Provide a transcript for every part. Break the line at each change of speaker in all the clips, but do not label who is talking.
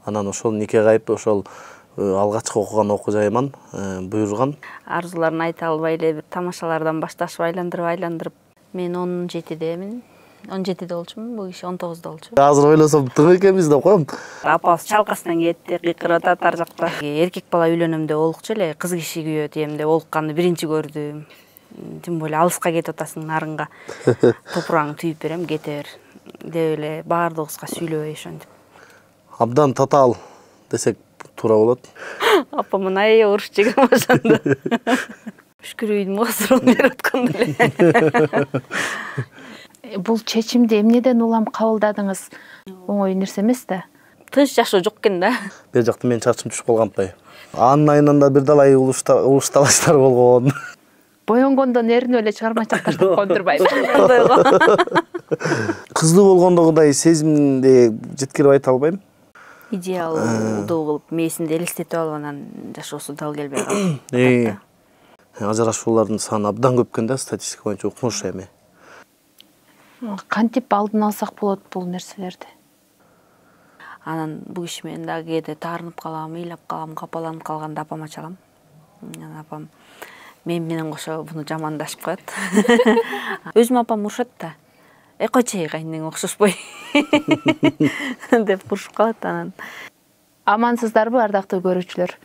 Анан ошол нике кайып ошол алгачкы окуган окуу жайыман буйруган.
Арзуларын айта албай эле бир тамашалардан башташып айландырып мен 17-демин. 17-де болчумун, бул киши 19-да болчу.
Азыр ойлосом тың экенбиз деп коем.
Апабыз чалкасынан кетти, кыйкырып атат ар жакта. Эркек бала үйлөнөм деп олукчу эле, кыз киши күйөө тием деп олукканды биринчи көрдүм. Тим более алыска кетип атасың нарынга. Топураңды түйүп берем, кете бер деп эле баардыгыбызга сүйлөбөй ошентип.
Абдан татаал десек туура болот.
Апамын ай уруш жеген ошондо. Үшкүрүйдүн мозурун берип аткандай эле.
Бул чечимди эмнеден улам кабылдадыңыз? Оңой нерсе эмес да.
Тынч жашоо жок экен да.
Бер жакта менин чачым түшүп калганпай. Анын айынан да бир далай уруш талаштар болгон.
Боенгондон эринип эле чыгармачылык таштап кондурбайбы.
Кыздуу болгондогудай сезимди жеткирип айта албайм.
Идеалдуу кылып мээсинде элестетип алып анан жашоосу дал келбей калды.
Ажырашуулардын саны абдан көп экен да, статистика боюнча укмуш эми.
Кантип алдын алсак болот бул нерселерди?
Анан бул киши менен дагы кээде таарынып калам, ыйлап калам, капаланып калганда апама чалам. Анан апам мен менен кошо буну жамандашып коет. Өзүм апам урушат да. Койчу кайныңа окшошпой деп урушуп калат анан.
Амансыздарбы, ардактуу көрүүчүлөр?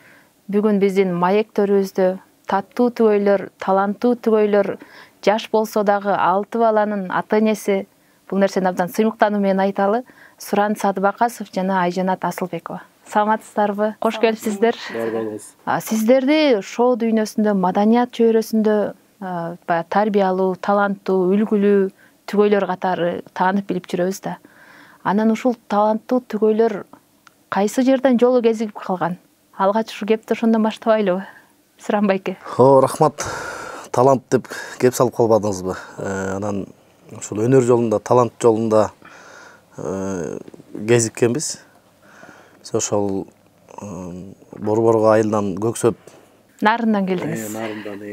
Бүгүн биздин маектөрүбүздө таттуу түгөйлөр, таланттуу түгөйлөр, жаш болсо дагы 6 баланын ата-энеси, бул нерсени абдан сыймыктануу менен айталы, Суран Садыбакасов жана Айжанат Асылбекова. Саламатсыздарбы? Кош келипсиздер. Сиздерди шоу дүйнөсүндө, маданият чөйрөсүндө тарбиялуу, таланттуу, үлгүлүү түгөйлөр катары таанып билип жүрөбүз да. Анан ушул таланттуу түгөйлөр кайсы жерден жолу кезигип калган? Алгач ушу кепти ошондон баштабайлыбы? Суран байке.
Рахмат. Талант деп кеп салып калбадыңызбы? Анан ушул өнөр жолунда, талант жолунда кезиккенбиз. Биз ошол борборго айылдан көксөп
нарындан келдиңиз.
Нарындан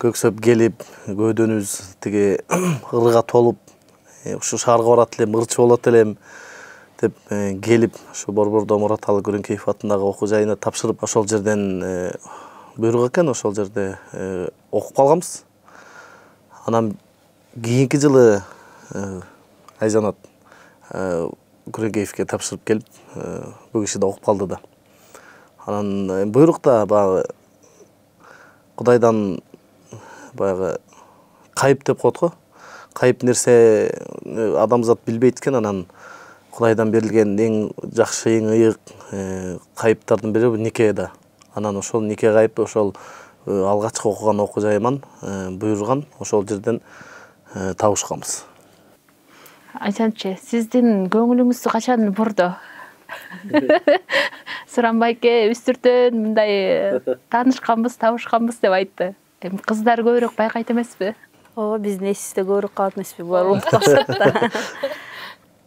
көксөп келип, көөдөнүбүз тиги ырга толуп, ушу шаарга барат элем, ырчы болот элем деп келип, ушу борбордо Мураталы Күрөнкеев атындагы окуу жайына тапшырып, ошол жерден буйрук экен, ошол жерде окуп калганбыз. Анан кийинки жылы Айжанат Күрөнкеевке тапшырып келип, бул киши да окуп калды да. Анан буйрукта баягы Кудайдан баягы кайып деп коет го. Кайып нерсе адамзат билбейт экен, анан Кудайдан берилген эң жакшы, эң ыйык кайыптардын бири нике да. Анан ошол нике кайып ошол алгачкы окуган окуу жайыман буйруган, ошол жерден табышканбыз.
Айжанчы, сиздин көңүлүңүздү качан бурду? Суран байке үстүртөн мындай таанышканбыз, табышканбыз деп айтты. Эми кыздар көбүрөөк байкайт эмеспи?
Ооба, биздин эсибизде көбүрөөк калат эмеспи? Булар унутпашат да.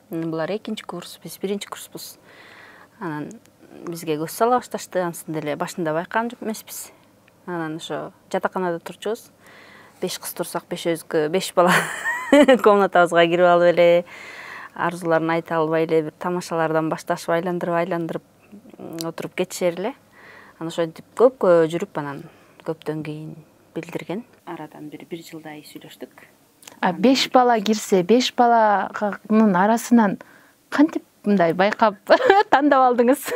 Булар экинчи курс, биз биринчи курспуз. Анан бизге көз сала башташты, ансында эле башында байкаган эмеспиз. Анан ошо жатаканада турчубуз. 5 кыз турсак, 5 бала комнатабызга кирип алып эле, арзуларын айта албай эле бир тамашалардан башташып айландырып отуруп кетишер эле. Анан ошентип көпкө жүрүп, анан көптөн кийин билдирген. Арадан бир жылдай сүйлөштүк.
5 бала кирсе, 5 баланын арасынан кантип мындай байкап тандап алдыңыз?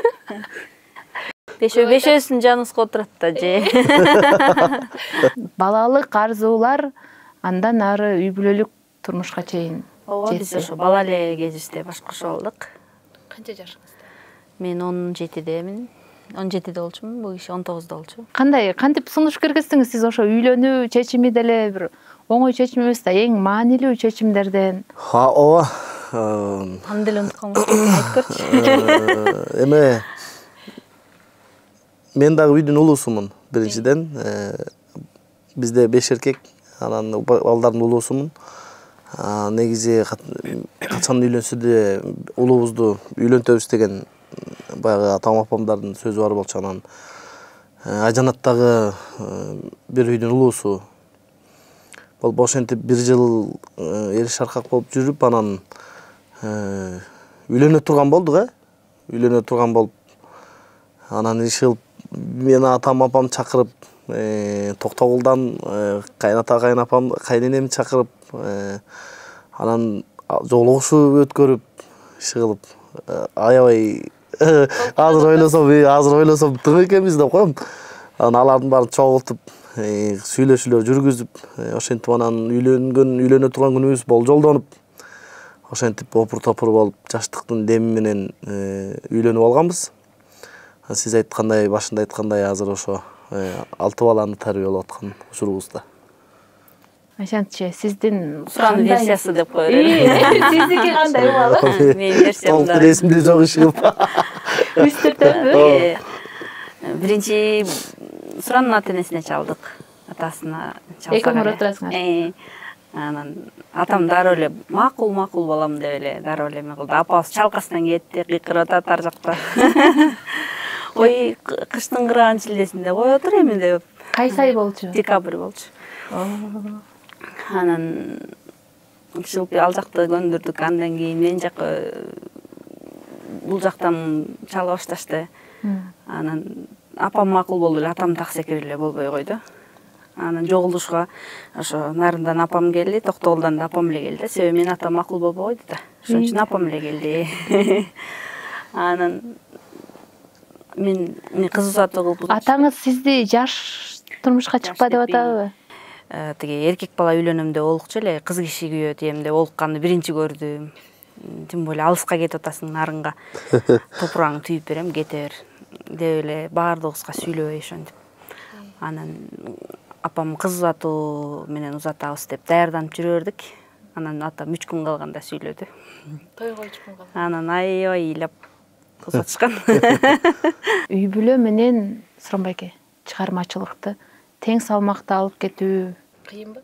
Бешөөсүн жаныбызга отурат да же.
Балалык арзуулар андан ары үй бүлөлүк турмушка чейин.
Ооба, биз ошо бала эле кезибизде баш кошо алдык.
Канча жашыңызда?
Мен 17-демин. 17-де болчумун, бул киши 19-да болчу.
Кантип сунуш киргиздиңиз? Сиз ошо үйлөнүү чечими деле бир оңой чечим эмес да, эң маанилүү чечимдерден.
Ооба.
Аны деле унуткан айтып көрчү.
Эме мен дагы үйдүн улуусумун. Биринчиден бизде 5 эркек, анан балдардын улуусумун. Негизи качан үйлөнсө да улуубузду үйлөнтөбүз деген баягы атам апамдардын сөзү бар болчу. Анан Айжанат дагы бир үйдүн улуусу. Бол ошентип 1 жыл эл шаркак болуп жүрүп, анан үйлөнө турган болдук, үйлөнө турган болуп, анан иш кылып мени атам апам чакырып, Токтогулдан кайната кайнапам, кайненемди чакырып, анан жолугушуу өткөрүп, иш кылып, аябай азыр ойлосом тың экенбиз деп коем. Анан алардын баарын чогултуп, сүйлөшүүлөр жүргүзүп, ошентип анан үйлөнө турган күнүбүз болжолдонуп, ошентип опур топур болуп, жаштыктын деми менен үйлөнүп алганбыз. Сиз айткандай, башында айткандай, азыр ошо 6 баланы тарбиялап аткан учурубузда.
Айшантчы, сиздин
Суран версиясы деп кое берем.
Сиздики кандай болду?
Менин версиямда.
Толук эсимде жок иш кылып.
Үстүртөбү?
Биринчи Суранын ата-энесине чалдык. Атасына чалсак.
Эки мурат турасыңар.
Анан атам дароо эле макул балам деп эле дароо эле эме кылды. Апабыз чалкасынан кетти, кыйкырып атат ар жакта. Ой, кыштын кырган шилдесинде кой отур эми деп.
Кайсы ай болчу?
Декабрь болчу. Анан ушул ал жакты көндүрдүк. Андан кийин мен жака бул жактан чала башташты. Анан апам макул болду эле, атам так секирип эле болбой койду. Анан жогулушка ошо нарындан апам келди, Токтогулдан да апам эле келди. Себеби менин атам макул болбой койду да. Ошон үчүн апам эле келди. Анан мен кыз узатуу кылып.
Атаңыз сизди жаш турмушка чыкпа деп атабы?
Тиги эркек бала үйлөнөм деп олукчу эле, кыз киши күйөө тием деп олукканды биринчи көрдүм. Тим более алыска кетип атасың нарынга. Топураңды түйүп берем, кете бер деп эле баардыгыбызга сүйлөбөй ошентип. Анан апам кыз узатуу менен узатабыз деп даярданып жүрө бердик. Анан атам 3 күн калганда сүйлөдү.
Тойго 3 күн калганда.
Анан аябай ыйлап узатышкан.
Үй бүлө менен Суранбайке чыгармачылыкты тең салмакта алып кетүү кыйынбы?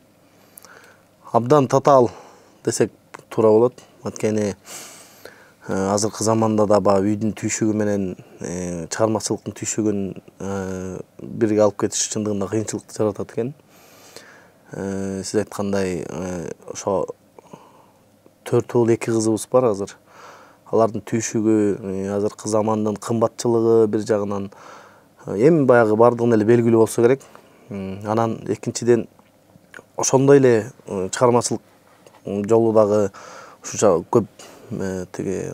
Абдан татаал десек туура болот. Анткени азыркы заманда да баягы үйдүн түйшүгү менен чыгармачылыктын түйшүгүн бирге алып кетиш чындыгында кыйынчылыкты жаратат экен. Сиз айткандай, ошо 4 уул 2 кызыбыз бар азыр. Алардын түйшүгү азыркы замандын кымбатчылыгы бир жагынан эми баягы бардыгына эле белгилүү болсо керек. Анан экинчиден ошондой эле чыгармачылык жолу дагы ушунча көп тиги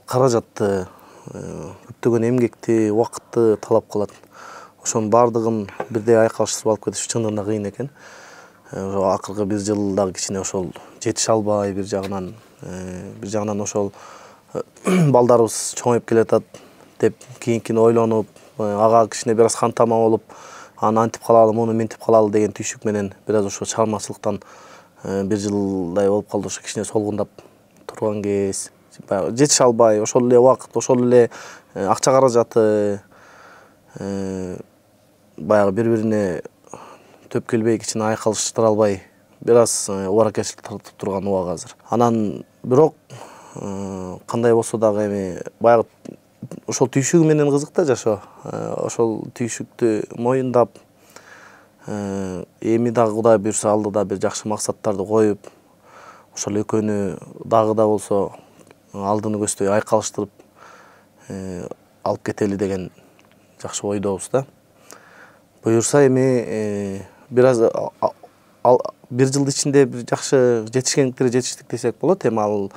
каражатты, көптөгөн эмгекти, убакытты талап кылат. Ошонун бардыгын бирдей айкалыштырып алып кетиш чындыгында кыйын экен. Ошо акыркы бир жыл дагы кичине ошол жетише албай бир жагынан ошол балдарыбыз чоңоюп келатат деп кийинкини ойлонуп, ага кичине бир аз кантама болуп, аны антип калалы, муну мынтип калалы деген түйшүк менен бир аз ошо чыгармачылыктан бир жылдай болуп калды, ошо кичине солгундап турган кез. Баягы жетише албай, ошол эле убакыт, ошол эле акча каражаты баягы бири-бирине төп келбей кичине айкалыштыра албай, бир аз убаракетчилик тартып турган убак азыр. Анан бирок кандай болсо дагы эми баягы ошол түйшүгү менен кызык да жашоо. Ошол түйшүктү моюндап, эми дагы Кудай буйрса алдыда бир жакшы максаттарды коюп, ошол экөөнү дагы да болсо алдыны көздөй айкалыштырып алып кетели деген жакшы ойдобуз да. Буйрса эми бир аз бир жылдын ичинде бир жакшы жетишкендиктерге жетиштик десек болот. Эми ал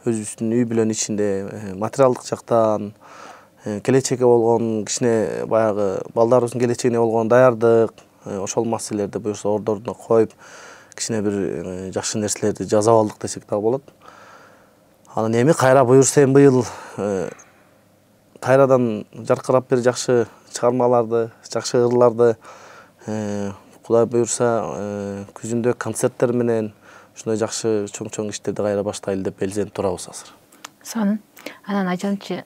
өзүбүздүн үй бүлөнүн ичинде материалдык жактан, келечекке болгон кичине баягы балдарыбыздын келечегине болгон даярдык, ошол маселелерди буюрса ордоруна коюп, кичине бир жакшы нерселерди жасап алдык десек дагы болот. Анан эми кайра буюрса эми быйыл кайрадан жаркырап бир жакшы чыгармаларды, жакшы ырларды, Кудай буюрса күзүндө концерттер менен ушундай жакшы чоң иштерди кайра баштайлы деп белженип турабыз азыр.
Сонун. Анан Айжанчы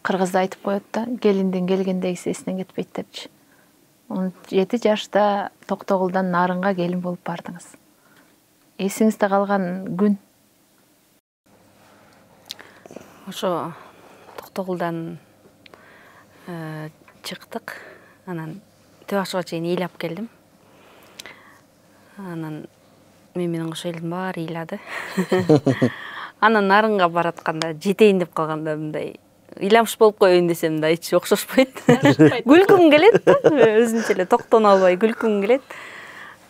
кыргызда айтып коет да, келиндин келгендегиси эсинен кетпейт депчи. 17 жашта Токтогулдан Нарынга келин болуп бардыңыз. Эсиңизде калган күн?
Ошо Токтогулдан чыктык. Анан Төбашыга чейин ыйлап келдим. Анан менен кошо элдин баары ыйлады. Анан нарынга баратканда жетейин деп калганда мындай ыйламыш болуп коеюн десем да эч окшошпойт. Күлкүм келет да, өзүнчө эле токтоно албай күлкүм келет.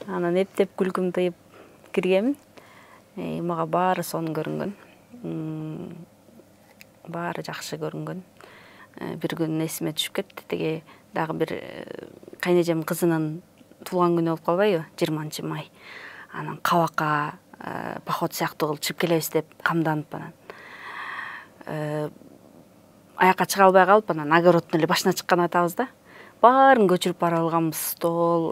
Анан эптеп күлкүм тыйып киргенмин. Мага баары сонун көрүнгөн. Баары жакшы көрүнгөн. Бир күн эсиме түшүп кетти. Тиги дагы бир кайнежем кызынын туулган күнү болуп калбайбы? 20 май. Анан кабакка поход сыяктуу кылып чыгып келебиз деп камданып анан аякка чыга албай калып анан огороддун эле башына чыккан атабыз да. Баарын көчүрүп бара алганбыз. Стол,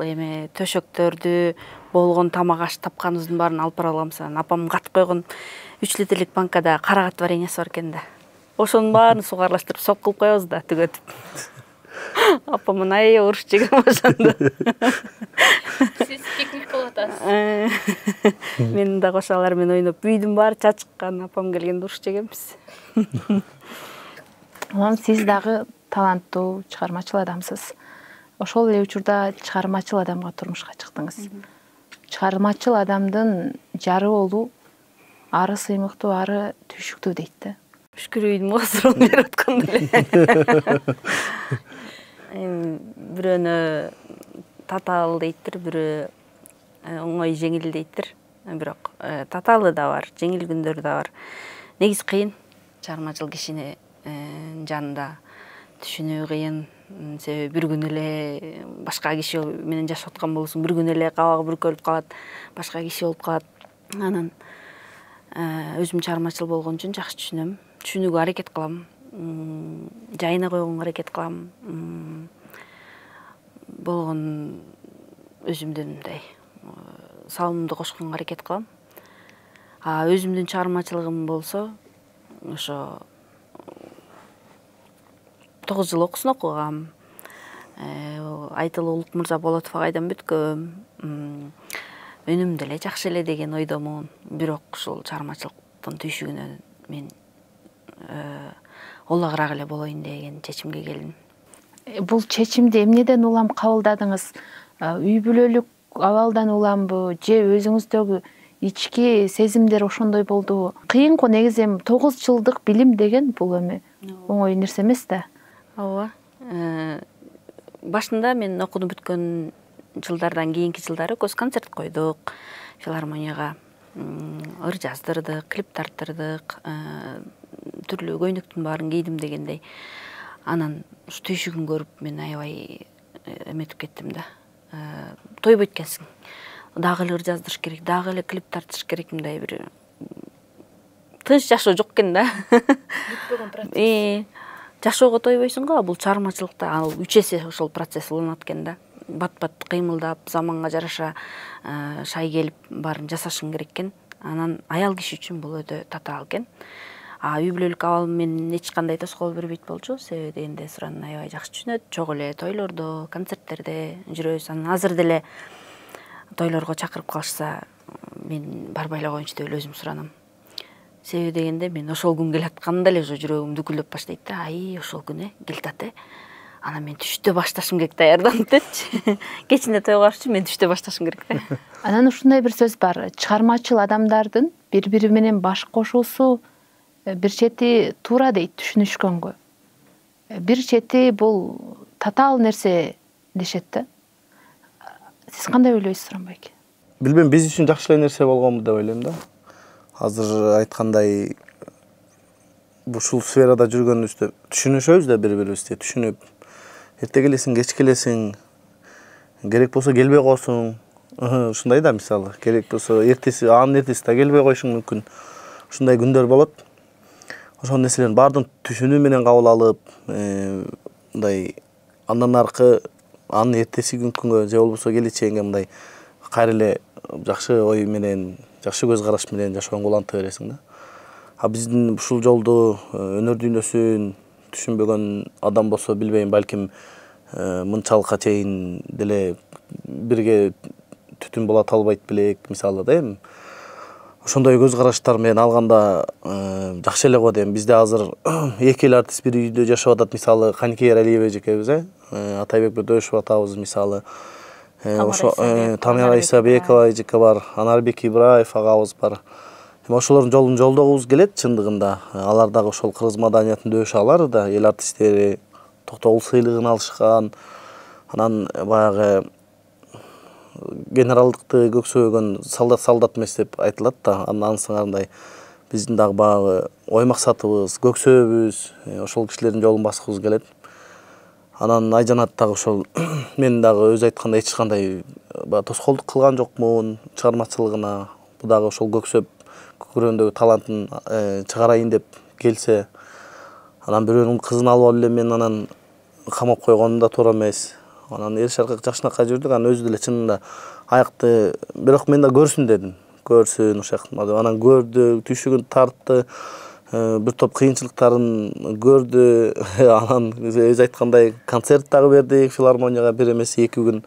төшөктөрдү, болгон тамак аш тапканыбыздын баарын алып бара алганбыз. Анан апам катып койгон 3 литрлик банкада карагат вареньясы бар экен да. Ошонун баарын сууга аралаштырып сок кылып коебуз да түгөтүп. Апамын аябай уруш жеген ошондо.
Сиз пикник кылып атасыз.
Мен да кошалар менен ойноп, үйдүн баары чачыккан, апам келгенде уруш жегенбиз.
Анан сиз дагы таланттуу, чыгармачыл адамсыз. Ошол эле учурда чыгармачыл адамга турмушка чыктыңыз. Чыгармачыл адамдын жары болуу ары сыймыктуу, ары түйшүктүү дейт да.
Шүкүр үйдүн мозурун берип аткан деле. Бирөөнө татаал дейттир, бирөө оңой жеңил дейттир. Бирок татаалы да бар, жеңил күндөр да бар. Негизи кыйын. Чыгармачыл кишини жанында түшүнүү кыйын. Себеби бир күн эле башка киши менен жашап аткан болсоң, бир күн эле кабагы бүркөлүп калат, башка киши болуп калат. Анан өзүм чыгармачыл болгон үчүн жакшы түшүнөм. Түшүнүүгө аракет кылам. Жайына койгонго аракет кылам. Болгон өзүмдүн мындай салымымды кошконго аракет кылам. Өзүмдүн чыгармачылыгым болсо, ошо 9 жыл окуусун окугам. Айтылуу Улук мырза Болотов агайдан бүткөм. Өнүм деле жакшы эле деген ойдомун. Бирок ушул чыгармачылыктын түйшүгүнө мен олагыраак эле болоюн деген чечимге келдим.
Бул чечимди эмнеден улам кабылдадыңыз? Үй бүлөлүк абалдан уламбы, же өзүңүздөгү ички сезимдер ошондой болдубу? Кыйын го негизи 9 жылдык билим деген бул эми оңой нерсе эмес да.
Ооба. Башында мен окууну бүткөн жылдардан кийинки жылдары көз концерт койдук, филармонияга ыр жаздырдык, клип тарттырдык, түрлүү көйнөктүн баарын кийдим дегендей. Анан ушу түйшүгүн көрүп мен аябай эметип кеттим да. Тойбойт экенсиң. Дагы эле ыр жаздырыш керек, дагы эле клип тартыш керек, мындай бир тынч жашоо жок экен да.
Бүтпөгөн процесс.
Жашоого тойбойсуң го, бул чыгармачылыкта ал 3 эсе ошол процесс уланат экен да. Бат-бат кыймылдап, заманга жараша шай келип баарын жасашың керек экен. Анан аял киши үчүн бул өтө татаал экен. Үй бүлөлүк абалым менен эч кандай тоскоол бербейт болчу. Себеби дегенде Суранын аябай жакшы түшүнөт. Чогуу эле тойлордо, концерттерде жүрөбүз. Анан азыр деле тойлорго чакырып калышса, мен барбай эле коеюнчу деп эле өзүм суранам. Себеби дегенде мен ошол күн келатканда эле ошо жүрөгүм дүкүлдөп баштайт да. Ошол күнү келатат. Анан мен түштө башташым керек даярданып депчи. Кечинде тойго барыш үчүн мен түштө башташым керек да.
Анан ушундай бир сөз бар. Чыгармачыл адамдардын бири-бири менен баш кошуусу бир чети туура дейт түшүнүшкөнгө. Бир чети бул татаал нерсе дешет да. Сиз кандай ойлойсуз, Суранбек?
Билбейм, биз үчүн жакшы эле нерсе болгонбу деп ойлойм да. Азыр айткандай ушул сферада жүргөнүбүздө түшүнүшөбүз да бири-бирибизди, түшүнүп, эрте келесиң, кеч келесиң, керек болсо келбей коесуң. Ушундай да мисалы, керек болсо эртеси, анын эртеси да келбей коюшуң мүмкүн. Ушундай күндөр болот. Ошол нерселердин баардыгын түшүнүү менен кабыл алып, мындай андан аркы анын эртеси күнгө же болбосо келечегиңе мындай кайра эле жакшы ой менен, жакшы көз караш менен жашоongо уланта бересиң да. Биздин ушул жолду өнөр дүйнөсүн түшүнбөгөн адам болсо, билбейм, балким мынчалыкка чейин деле бирге түтүн болото албайт белек, мисалы да эми. Ошондой көз караштар менен алганда жакшы эле го дейм. Бизде азыр эки эл артист бир үйдө жашап атат, мисалы Каникей Эралиева эжекебиз, Атайбек Бөдөшев атабыз, мисалы. Ошо Тамара Исабекова эжеке бар, Анарбек Ибраев агабыз бар. Ошолордун жолун жолдогубуз келет чындыгында. Алар дагы ошол кыргыз маданиятын дөшө алар да, эл артисттери Токтогул сыйлыгын алышкан. Анан баягы генералдыкты көксөгөн солдат эмес деп айтылат да. Анын сыңарындай биздин дагы баягы ой максатыбыз, көксөөбүз ошол кишилердин жолун баскыбыз келет. Анан Айжанат дагы ошол мен дагы өзү айткандай эч кандай тоскоолдук кылган жокмун чыгармачылыгына. Бу дагы ошол көксөп көкүрөндөгү талантын чыгарайын деп келсе, анан бирөөнүн кызын алып эле мен анан камап койгонум да туура эмес. Анан эр шаркак жакшынакай жүрдүк, анан өзү деле чынында аякты, бирок мен да көрсүн дедим. Көрсүн ошак. Анан көрдү, түйшүгүн тартты, бир топ кыйынчылыктарын көрдү. Анан өзү айткандай концерт дагы бердик филармонияга, бир эмес 2 күн.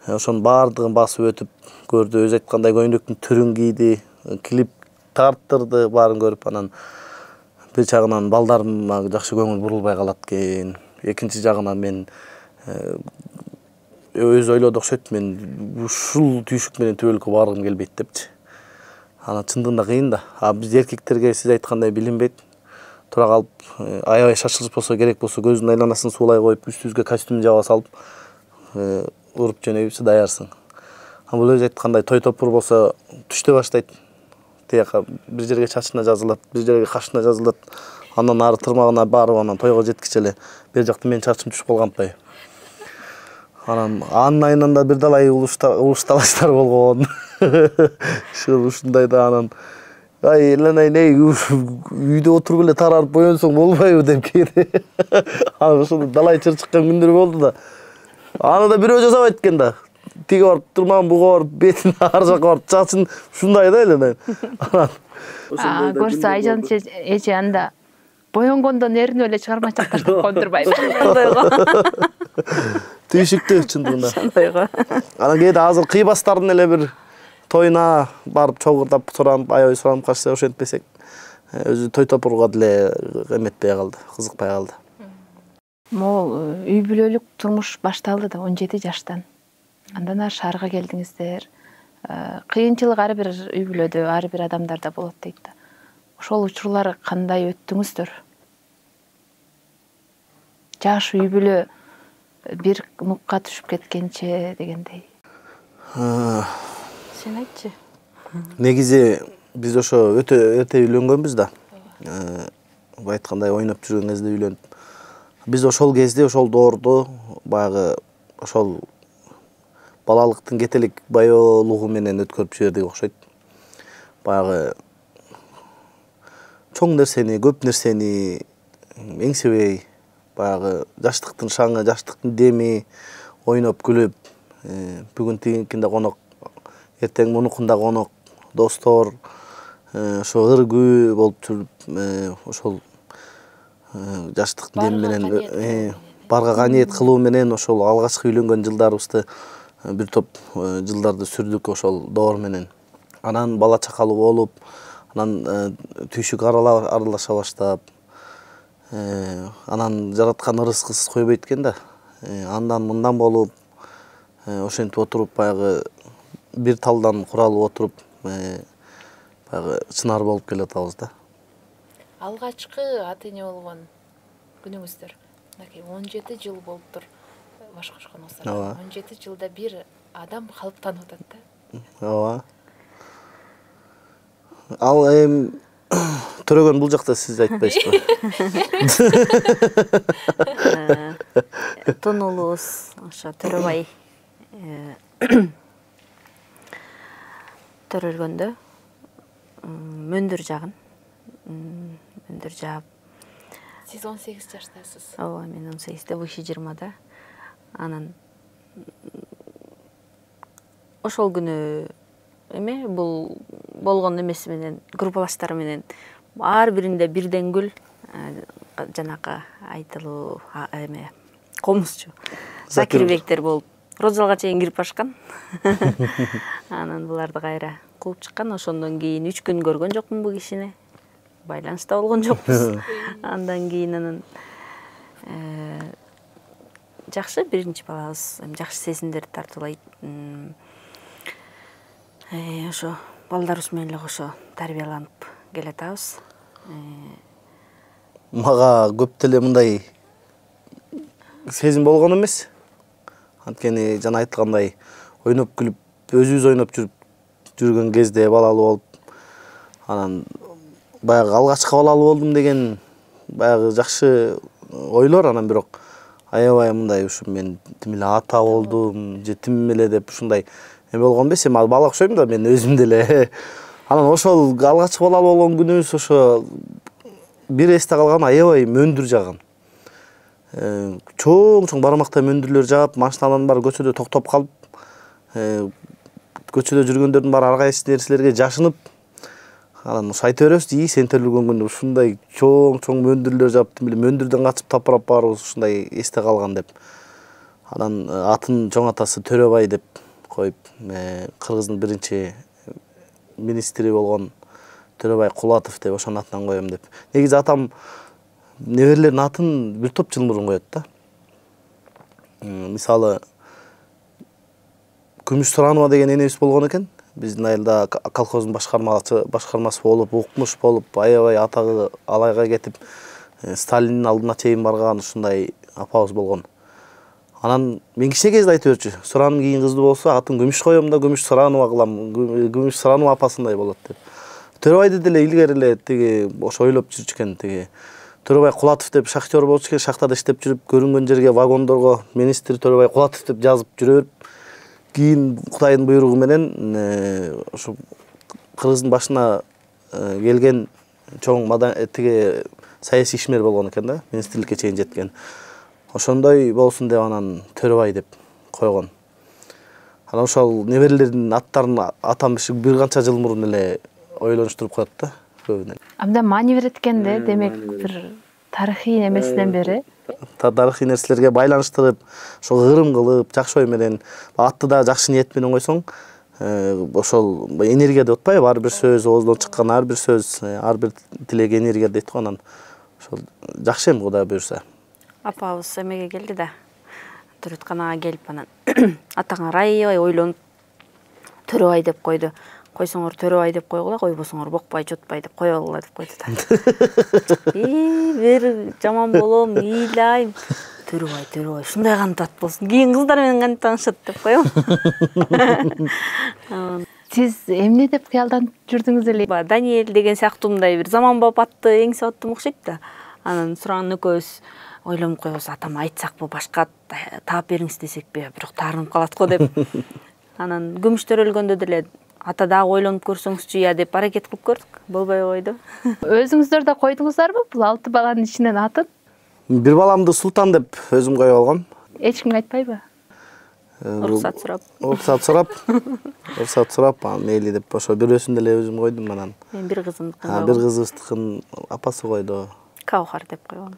Ошонун баардыгын басып өтүп көрдү. Өзү айткандай көйнөктүн түрүн кийди, клип тарттырды, баарын көрүп. Анан бир жагынан балдарыма жакшы көңүл бурулбай калат экен. Экинчи жагынан мен өзү ойлоду окшойт, мен ушул түйшүк менен түбөлүккө баргым келбейт депчи. Анан чындыгында кыйын да. Биз эркектерге сиз айткандай билинбейт. Тура калып, аябай шашылыш болсо керек болсо көзүнүн айланасын суулай коюп, үстүбүзгө костюм жаба салып, уруп жөнөйбүз, даярсың. Бул өзү айткандай той топур болсо түштө баштайт. Тияка бир жерге чачына жазылат, бир жерге кашына жазылат. Андан ары тырмагына барып анан тойго жеткиче эле бер жакта менин чачым түшүп калганпай. Анан анын айынан да бир далай улуш талаштар болгон. Ушундай да анан Эланай үйдө отуруп эле тарарып боенсоң болбойбу деп кээде. Анан ошондо далай чыр чыккан күндөр болду да. Аны да бирөө жасабайт экен да. Тиги барып турмаган буга барып бетин ар жака барып чачын ушундай да эле.
Көрсө Айжан эже анда боенгондон эринип эле чыгармачылык таштап кондурбайбы.
Түйшүктүү чындыгында.
Ошондойго.
Анан кээде азыр кыйбастардын эле бир тоюна барып чогурдап суранып, аябай суранып калса ошентпесек, өзү той топурга деле эметпей калды, кызыкпай калды.
Могул үй бүлөлүк турмуш башталды да 17 жаштан. Андан ары шаарга келдиңиздер. Кыйынчылык ар бир үй бүлөдө, ар бир адамдарда болот дейт да. Ошол учурлар кандай өттүңүздөр? Жаш үй бүлө бир нукка түшүп кеткенче дегендей.
Сен айтчы.
Негизи биз ошо өтө эрте үйлөнгөнбүз да. Айткандай ойноп жүргөн кезде үйлөнүп. Биз ошол кезде, ошол доорду баягы ошол балалыктын кетелик байоолугу менен өткөрүп жибердик окшойт. Баягы чоң нерсени, көп нерсени эңсебей, баягы жаштыктын шаңы, жаштыктын деми ойноп күлүп, бүгүн тигинкинде конок, эртең мунукунда конок, достор, ошо ыргүү болуп жүрүп, ошол жаштыктын деми менен барга каниет кылуу менен ошол алгачкы үйлөнгөн жылдарыбызды бир топ жылдарды сүрдүк ошол доор менен. Анан бала чакалуу болуп, анан түйшүк аралаша баштап, анан жараткан ырыскысыз койбойт экен да. Андан мындан болуп, ошентип отуруп баягы бир талдан куралып отуруп, баягы чынар болуп келатабыз да.
Алгачкы ата эне болгон күнүңүздөр 17 жыл болуптур башкарышкан болсо. 17 жылда бир адам калыптанып атат да.
Ооба. Ал төрөгөн бул жакта сиз айтпайсызбы?
Тонулубуз ошо Төрөбай төрөлгөндө мөндүр жагын. Мөндүр жаап.
Сиз 18 жаштасыз.
Ооба, мен 18-те, выше 20-да. Анан ошол күнү эме бул болгон эмеси менен, группалаштары менен ар биринде бирден гүл, жанакы айтылуу эме комузчу Закирбектер болуп Розалга чейин кирип башкан. Анан буларды кайра кууп чыккан. Ошондон кийин 3 күн көргөн жокмун бул кишини. Байланыста болгон жокпуз. Андан кийин анан жакшы биринчи балабыз, жакшы сезимдерди тартуулайт. Ошо балдарыбыз менен эле кошо тарбияланып келатабыз.
Мага көп деле мындай сезим болгон эмес. Анткени жана айткандай ойноп күлүп, өзүбүз ойноп жүргөн кезде балалуу болуп, анан баягы алгачкы балалуу болдум деген баягы жакшы ойлор, анан бирок аябай мындай ушу мен тим эле ата болдум, же тим эле деп ушундай эме болгон эмес. Эми бала окшойм да мен өзүм деле. Анан ошол алгачкы балалуу болгон күнүбүз ошо бир эсте калган аябай мөндүр жаган. Чоң бармактай мөндүрлөр жаап, машиналардын баары көчөдө токтоп калып, көчөдө жүргөндөрдүн баары ар кайсы нерселерге жашынып, анан айта беребиз, сен төрөлгөн күндө ушундай чоң мөндүрлөр жаап, тим эле мөндүрдөн качып тапырап баарыбыз ушундай эсте калган деп. Анан атын чоң атасы Төрөбай деп коюп, Кыргыздын биринчи министри болгон Төрөбай Кулатов деп ошонун атынан коем деп. Негизи атам неберелердин атын бир топ жыл мурун коет да. Мисалы Күмүш Суранова деген энебиз болгон экен. Биздин айылда колхоздун башкармасы болуп, укмуш болуп, аябай атагы алайга кетип, Сталиндин алдына чейин барган ушундай апабыз болгон. Анан мен кичине кезде айтып берчү, Суранын кийин кызды болсо атын Күмүш коем да, Күмүш Суранова кылам, Күмүш Суранова апасындай болот деп. Төрөбайды деле илгери эле тиги ошо ойлоп жүрчү экен, тиги Төрөбай Кулатов деп шахтер болчу экен, шахтада иштеп жүрүп, көрүнгөн жерге вагондорго министр Төрөбай Кулатов деп жазып жүрө берип, кийин Кудайдын буйругу менен ошо Кыргыздын башына келген чоң тиги саясий ишмер болгон экен да, министрликке чейин жеткен. Ошондой болсун деп анан Төрөбай деп койгон. Анан ошол неберелердин аттарын атам бир канча жыл мурун эле ойлонуштуруп коет да көбүнө.
Абдан маани берет экен да, демек бир тарыхый немесинен бери.
Тарыхый нерселерге байланыштырып, ошо ырым кылып, жакшы ой менен, атты да жакшы ниет менен койсоң, ошол энергия деп атпайбы, ар бир сөз, ооздон чыккан ар бир сөз, ар бир тилек энергия дейт го, анан ошол жакшы эми Кудай буйруса.
Апабыз эмеге келди да, төрөтканага келип анан атаңар аябай ойлонуп Төрөбай деп койду. Койсоңор Төрөбай деп койгула, койбосоңор бокпай жотпай деп кое алгыла деп койду да. Бир жаман болом, ыйлайм. Төрөбай, ушундай кантат болсун. Кийин кыздар менен кантип таанышат деп коем.
Сиз эмне деп кыялданып жүрдүңүз эле?
Даниэль деген сыяктуундай бир заманбап атты эңсе аттым окшойт да. Анан Суран экөөбүз ойлонуп коебуз, атам айтсакпы, башка таап бериңиз десекпи, бирок таарынып калат го деп. Анан күмүш төрөлгөндө деле ата дагы ойлонуп көрсөңүзчү я деп аракет кылып көрдүк, болбой койду.
Өзүңүздөр да койдуңуздарбы бул 6 баланын ичинен атын?
Бир баламды Султан деп өзүм коюп алгам.
Эч кимге айтпайбы?
Уруксат сурап.
Уруксат сурап, мейли деп ошо бирөөсүн деле өзүм койдум анан.
Мен бир кызымдыкын.
Бир кызыбыздыкын апасы койду.
Каухар деп койгом.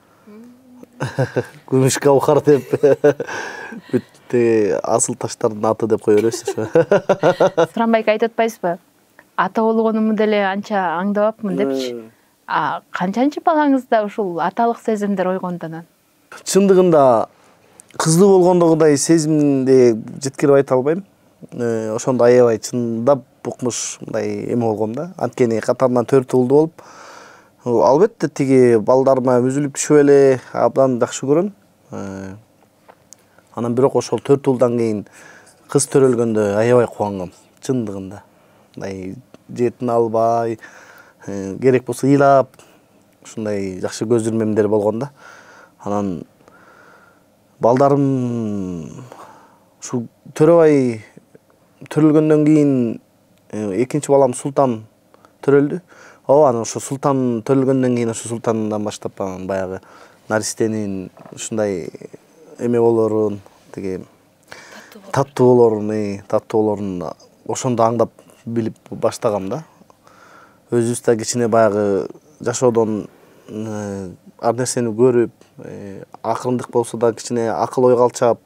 Күмүш Каухар деп. Асыл таштардын аты деп кое бересиз ошо.
Суранбайга айтып атпайсызбы? Ата болгонумду деле анча аңдабапмын депчи. Канчанчы балаңызда ушул аталык сезимдер ойгондонот?
Чындыгында кыздуу болгондогудай сезимди жеткирип айта албайм. Ошондо аябай чындап укмуш мындай эме болгом да. Анткени катарынан 4 уулду болуп, албетте тиги балдарыма үзүлүп түшүп эле абдан жакшы көрөм. Анан бирок ошол 4 уулдан кийин кыз төрөлгөндө аябай кубангам, чындыгында. Мындай жетін албай, керек болсо ыйлап, ушундай жакшы көз ирмемдер болгон да. Анан балдарым ушу Төрөбай төрөлгөндөн кийин экинчи балам Султан төрөлдү. Анан ошо Султан төрөлгөндөн кийин ошо Султандан баштап баягы наристенин ушундай эме болорун, тиги таттуу болорун ошондо аңдап билип баштагам да. Өзүбүз да кичине баягы жашоодон ар нерсени көрүп, акырындык болсо да кичине акыл ойго алчап,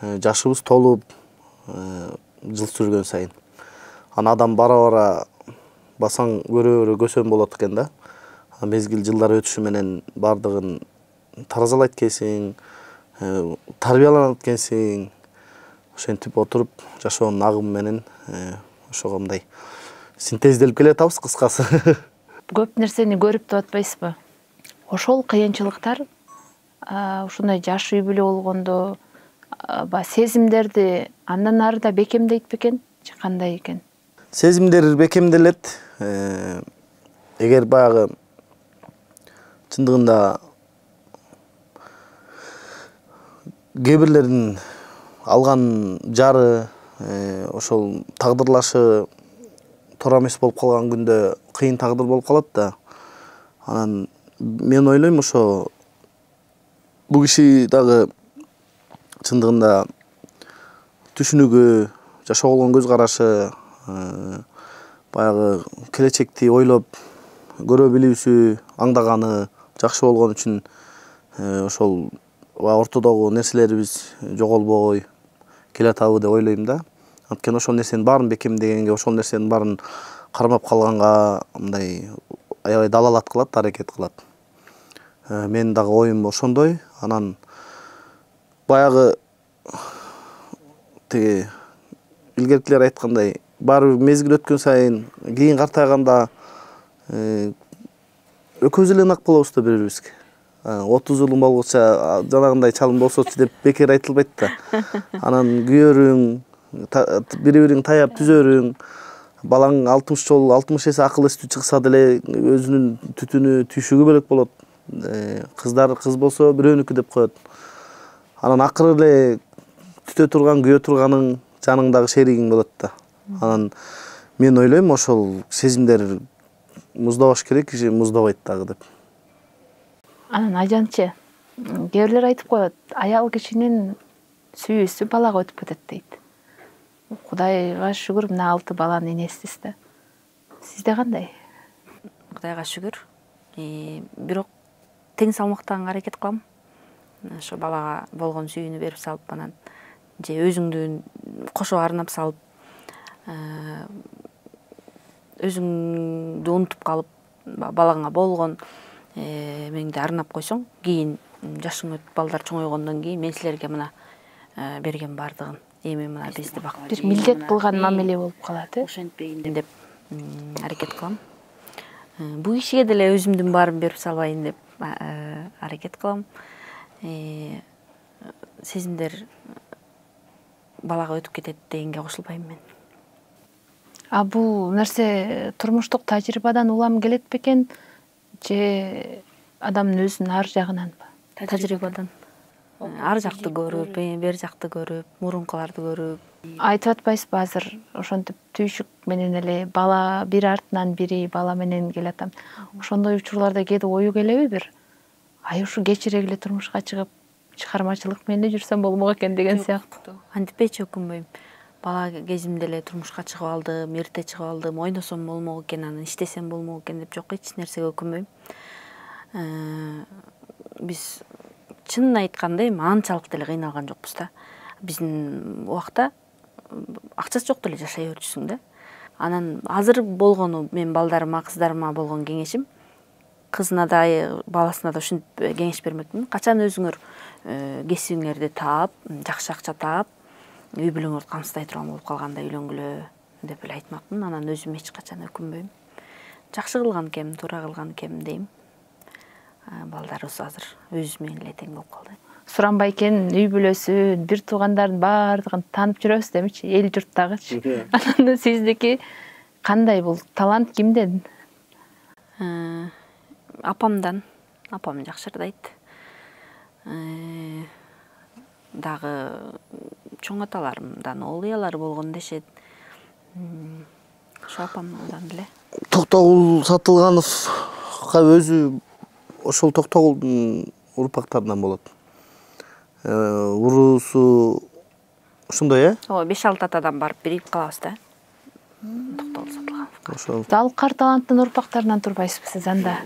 жашыбыз толуп, жыл сүргөн сайын. Анан адам бара басаң көрө көсөм болот экен да. Мезгил жылдар өтүшү менен бардыгын таразалайт экенсиң, тарбияланат экенсиң. Ошентип отуруп жашоонун агымы менен ошого мындай синтезделип келатабыз кыскасы.
Көп нерсени көрүп деп атпайсызбы? Ошол кыйынчылыктар ушундай жаш үй бүлө болгондо сезимдерди андан ары да бекемдейт бекен же кандай экен?
Сезимдер бекемделет. Эгер баягы чындыгында кээ бирлердин алган жары ошол тагдырлашы туура эмес болуп калган күндө кыйын тагдыр болуп калат да. Анан мен ойлойм ошо бул киши дагы чындыгында түшүнүгү, жашоого болгон көз карашы, баягы келечекти ойлоп көрө билүүсү, аңдаганы жакшы болгон үчүн ошол ортодогу нерселерибиз жоголбой келатабы деп ойлойм да. Анткени ошол нерсенин баарын бекемдегенге, ошол нерсенин баарын кармап калганга мындай аябай далалат кылат, аракет кылат. Мен дагы оюм ошондой. Анан баягы тиги илгеркилер айткандай, баары мезгил өткөн сайын, кийин картайганда экөөбүз эле ынак болобуз да бири-бирибизге. 30 жылың болгочу жанагындай чалым болсочу деп бекер айтылбайт да. Анан күйөрүң, бири-бириң таяп түзөрүң, балаң 60 жол 60 эсе акыл эстүү чыкса деле өзүнүн түтүнү, түйшүгү бөлөк болот. Кыздар кыз болсо бирөөнүкү деп коет. Анан акыры эле түтө турган, күйө турганың жаныңдагы шеригиң болот да. Анан мен ойлойм ошол сезимдер муздабаш керек, же муздабайт дагы деп.
Анан ажанчы кээ бирлер айтып коет, аял кишинин сүйүүсү балага өтүп кетет дейт. Кудайга шүгүр, мына 6 баланын энесисиз да. Сизде кандай?
Кудайга шүгүр. Бирок тең салмактаганга аракет кылам. Ошо балага болгон сүйүүнү берип салып, анан же өзүңдү кошо арнап салып, өзүңдү унутуп калып, балаңа болгон меңди арнап койсоң, кийин жашың өтүп, балдар чоңойгондон кийин мен силерге мына берген бардыгын, эми мына бизди бак.
Бир милдет кылган мамиле болуп калат,
ошентпейин деп аракет кылам. Бул кишиге деле өзүмдүн баарын берип салбайын деп аракет кылам. Сезимдер балага өтүп кетет дегенге кошулбайм мен.
Бул нерсе турмуштук тажрыйбадан улам келет бекен, же адамдын өзүнүн ар жагынанбы?
Тажрыйбадан. Ар жакты көрүп, бер жакты көрүп, мурункуларды көрүп.
Айтып атпайсызбы азыр ошентип түйшүк менен эле бала бир артынан бири бала менен келатам. Ошондой учурларда кээде ою келеби бир? Ушу кечирек эле турмушка чыгып, чыгармачылык менен жүрсөм болмок экен деген сыяктуу.
Антип эч өкүнбөйм. Бала кезимде эле турмушка чыгып алдым, эрте чыгып алдым, ойносом болмок экен, анан иштесем болмок экен деп жок, эч нерсеге өкүнбөйм. Биз чынын айтканда анчалык деле кыйналган жокпуз да. Биздин убакта акчасы жок деле жашай берчүсүң да. Анан азыр болгону мен балдарыма, кыздарыма болгон кеңешим, кызына да, баласына да ушинтип кеңеш бермекмин. Качан өзүңөр кесибиңерди таап, жакшы акча таап, үй бүлөңөрдү камсыздай турган болуп калганда үйлөнгүлө деп эле айтмакмын. Анан өзүм эч качан өкүнбөйм. Жакшы кылган кем, туура кылган кем дейм. Балдарыбыз азыр өзү менен эле тең болуп калды.
Суранбай экен, үй бүлөсүн, бир туугандардын баардыгын таанып жүрөбүз демичи, эл журттагычы. Анан сиздики кандай бул талант кимден?
Апамдан. Апам жакшырдайт. Дагы чоң аталарымдан оол ыялары болгон дешет. Ошо апамдан эле.
Токтогул Сатылгановго өзү ошол Токтогулдун урпактарынан болот. Уруусу ошондой,
Ооба, 5-6 атадан барып бирип калабыз да. Токтогул Сатылгановго.
Ошол.
Залкар таланттын урпактарынан турбайсызбы сиз анда?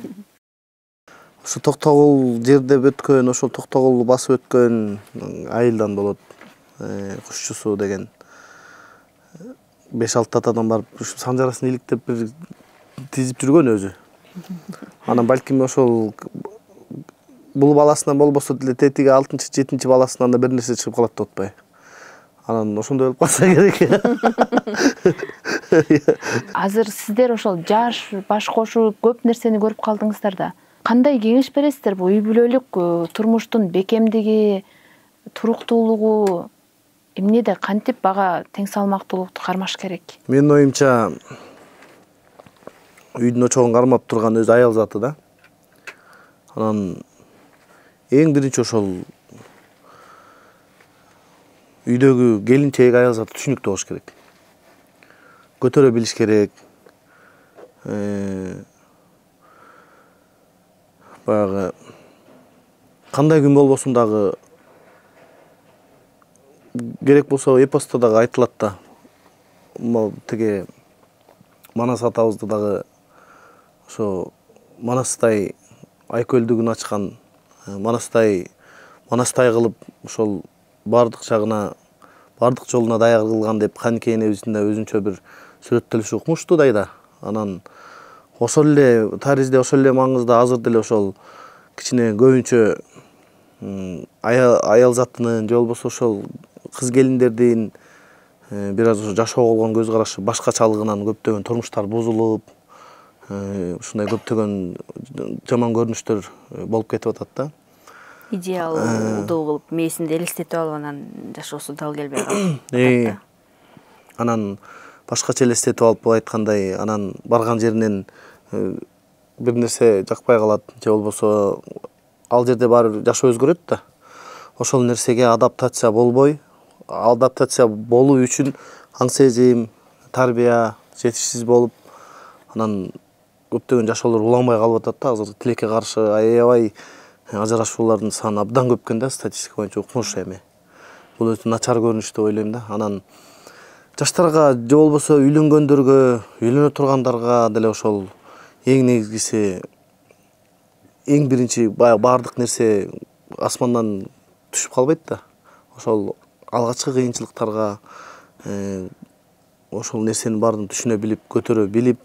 Ошо Токтогул жердеп өткөн, ошол Токтогулду басып өткөн айылдан болот. Кушчусу деген 5-6 атадан барып ушу санжарасын иликтеп бир тизип жүргөн өзү. Анан балким ошол бул баласынан болбосо деле тетиги 6-7 баласынан да бир нерсе чыгып калат деп атпайбы. Анан ошондой болуп калса керек.
Азыр сиздер ошол жаш, баш кошуп көп нерсени көрүп калдыңыздар да. Кандай кеңеш бересиздер бул үй бүлөлүк турмуштун бекемдиги, туруктуулугу эмнеде кантип бага тең салмактуулукту кармаш керек?
Менин оюмча үйдүн очогун кармап турган өзү аял заты да. Анан эң биринчи ошол үйдөгү келинчек аял заты түшүнүктүү болуш керек. Көтөрө билиш керек. Баягы кандай күн болбосун дагы керек болсо эпоста дагы айтылат да. Тиги Манас атабызды дагы ошо Манастай айкөлдүгүн ачкан, Манастай кылып ошол бардык жагына, бардык жолуна даяр кылган деп Каникей энебиздин да өзүнчө бир сүрөттөлүшү укмуштуу да. Анан ошол эле таризде, ошол эле маңызда азыр деле ошол кичине көбүнчө аял затынын же болбосо ошол кыз келиндердин бир аз жашоого болгон көз карашы башкачалыгынан көптөгөн турмуштар бузулуп, ушундай көптөгөн жаман көрүнүштөр болуп кетип атат да.
Идеалдуу кылып мээсинде элестетип алып анан жашоосу дал келбей калат.
Анан башкача элестетип алып былай айткандай, анан барган жеринен бир нерсе жакпай калат же болбосо ал жерде баары бир жашоо өзгөрөт да. Ошол нерсеге адаптация болбой, адаптация болуу үчүн аң сезим, тарбия жетишсиз болуп, анан көптөгөн жашоолор уланбай калып атат да. Азыр тилекке каршы аябай ажырашуулардын саны абдан көп экен да, статистика боюнча укмуш эми. Бул өтө начар көрүнүш деп ойлойм да. Анан жаштарга же болбосо үйлөнгөндөргө, үйлөнө тургандарга деле ошол эң негизгиси, эң биринчи баардык нерсе асмандан түшүп калбайт да. Ошол алгачкы кыйынчылыктарга ошол нерсенин баарын түшүнө билип, көтөрө билип,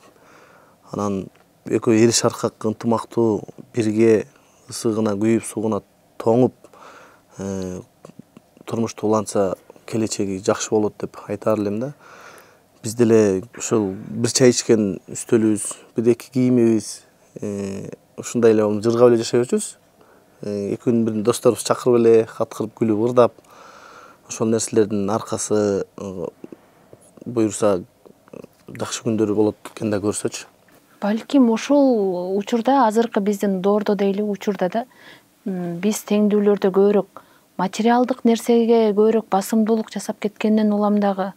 анан экөө эри шаркак ынтымактуу бирге ысыгына күйүп, суугуна тоңуп турмушту уланса келечеги жакшы болот деп айтаар элем да. Биз деле ошол бир чай ичкен үстөлүбүз, бир эки кийимибиз, ушундай эле жыргап эле жашай берчүбүз. Эки күн бир досторубуз чакырып эле кат кырып күлүп ырдап, ошол нерселердин аркасы буюрса жакшы күндөр болот экен да көрсөчү.
Балким ошол учурда, азыркы биздин доордо дейли учурда да биз теңдүүлөрдө көбүрөөк материалдык нерсеге көбүрөөк басымдуулук жасап кеткенден улам дагы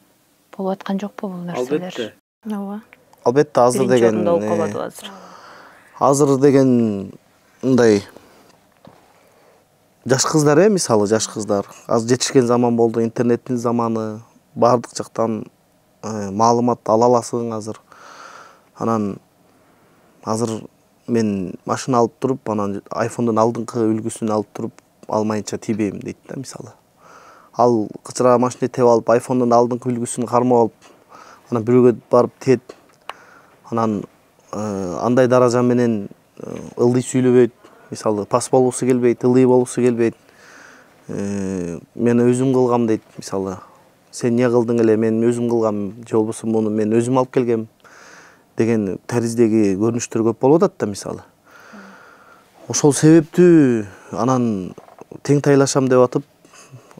болуп аткан жокпу бул нерселер?
Ооба.
Албетте азыр деген азыр деген мындай жаш кыздар мисалы жаш кыздар азыр жетишкен заман болду, интернеттин заманы, баардык жактан маалымат ала аласың азыр. Анан азыр мен машина алып туруп, анан айфондун алдыңкы үлгүсүн алып туруп алмайынча тийбейм дейт да мисалы. Ал кычыра машина теп алып, айфондун алдыңкы үлгүсүн кармап алып, анан бирөөгө барып тет. Анан андай даража менен ылдый сүйлөбөйт, мисалы пас болуусу келбейт, ылдый болуусу келбейт. Мен өзүм кылгам дейт мисалы. Сен эмне кылдың эле, мен өзүм кылгам, же болбосо муну мен өзүм алып келгем деген тариздеги көрүнүштөр көп болуп атат да мисалы. Ошол себептүү анан тең тайлашам деп атып,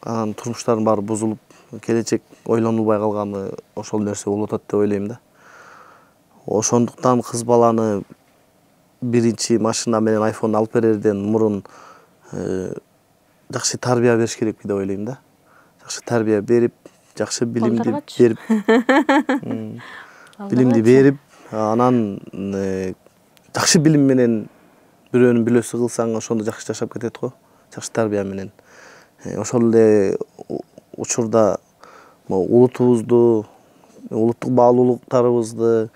анан турмуштардын баары бузулуп, келечек ойлонулбай калганы ошол нерсе болуп атат деп ойлойм да. Ошондуктан кыз баланы биринчи машина менен айфон алып берерден мурун жакшы тарбия бериш керек деп ойлойм да. Жакшы тарбия берип, жакшы билимди берип, билимди берип, анан жакшы билим менен бирөөнүн бүлөсү кылсаң, ошондо жакшы жашап кетет го, жакшы тарбия менен. Ошол эле учурда улутубузду, улуттук баалуулуктарыбызды,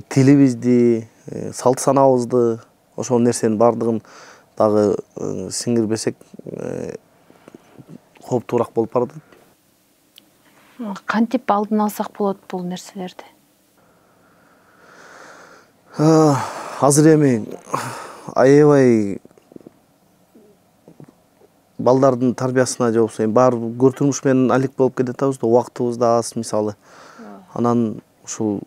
тилибизди, салт санаабызды, ошол нерсенин баардыгын дагы сиңирбесек кооптуураак болуп баратат.
Кантип алдын алсак болот бул нерселерди?
Азыр эми аябай балдардын тарбиясына же болбосо баары көр турмуш менен алек болуп кетип атабыз да, убактыбыз да аз мисалы. Анан ушул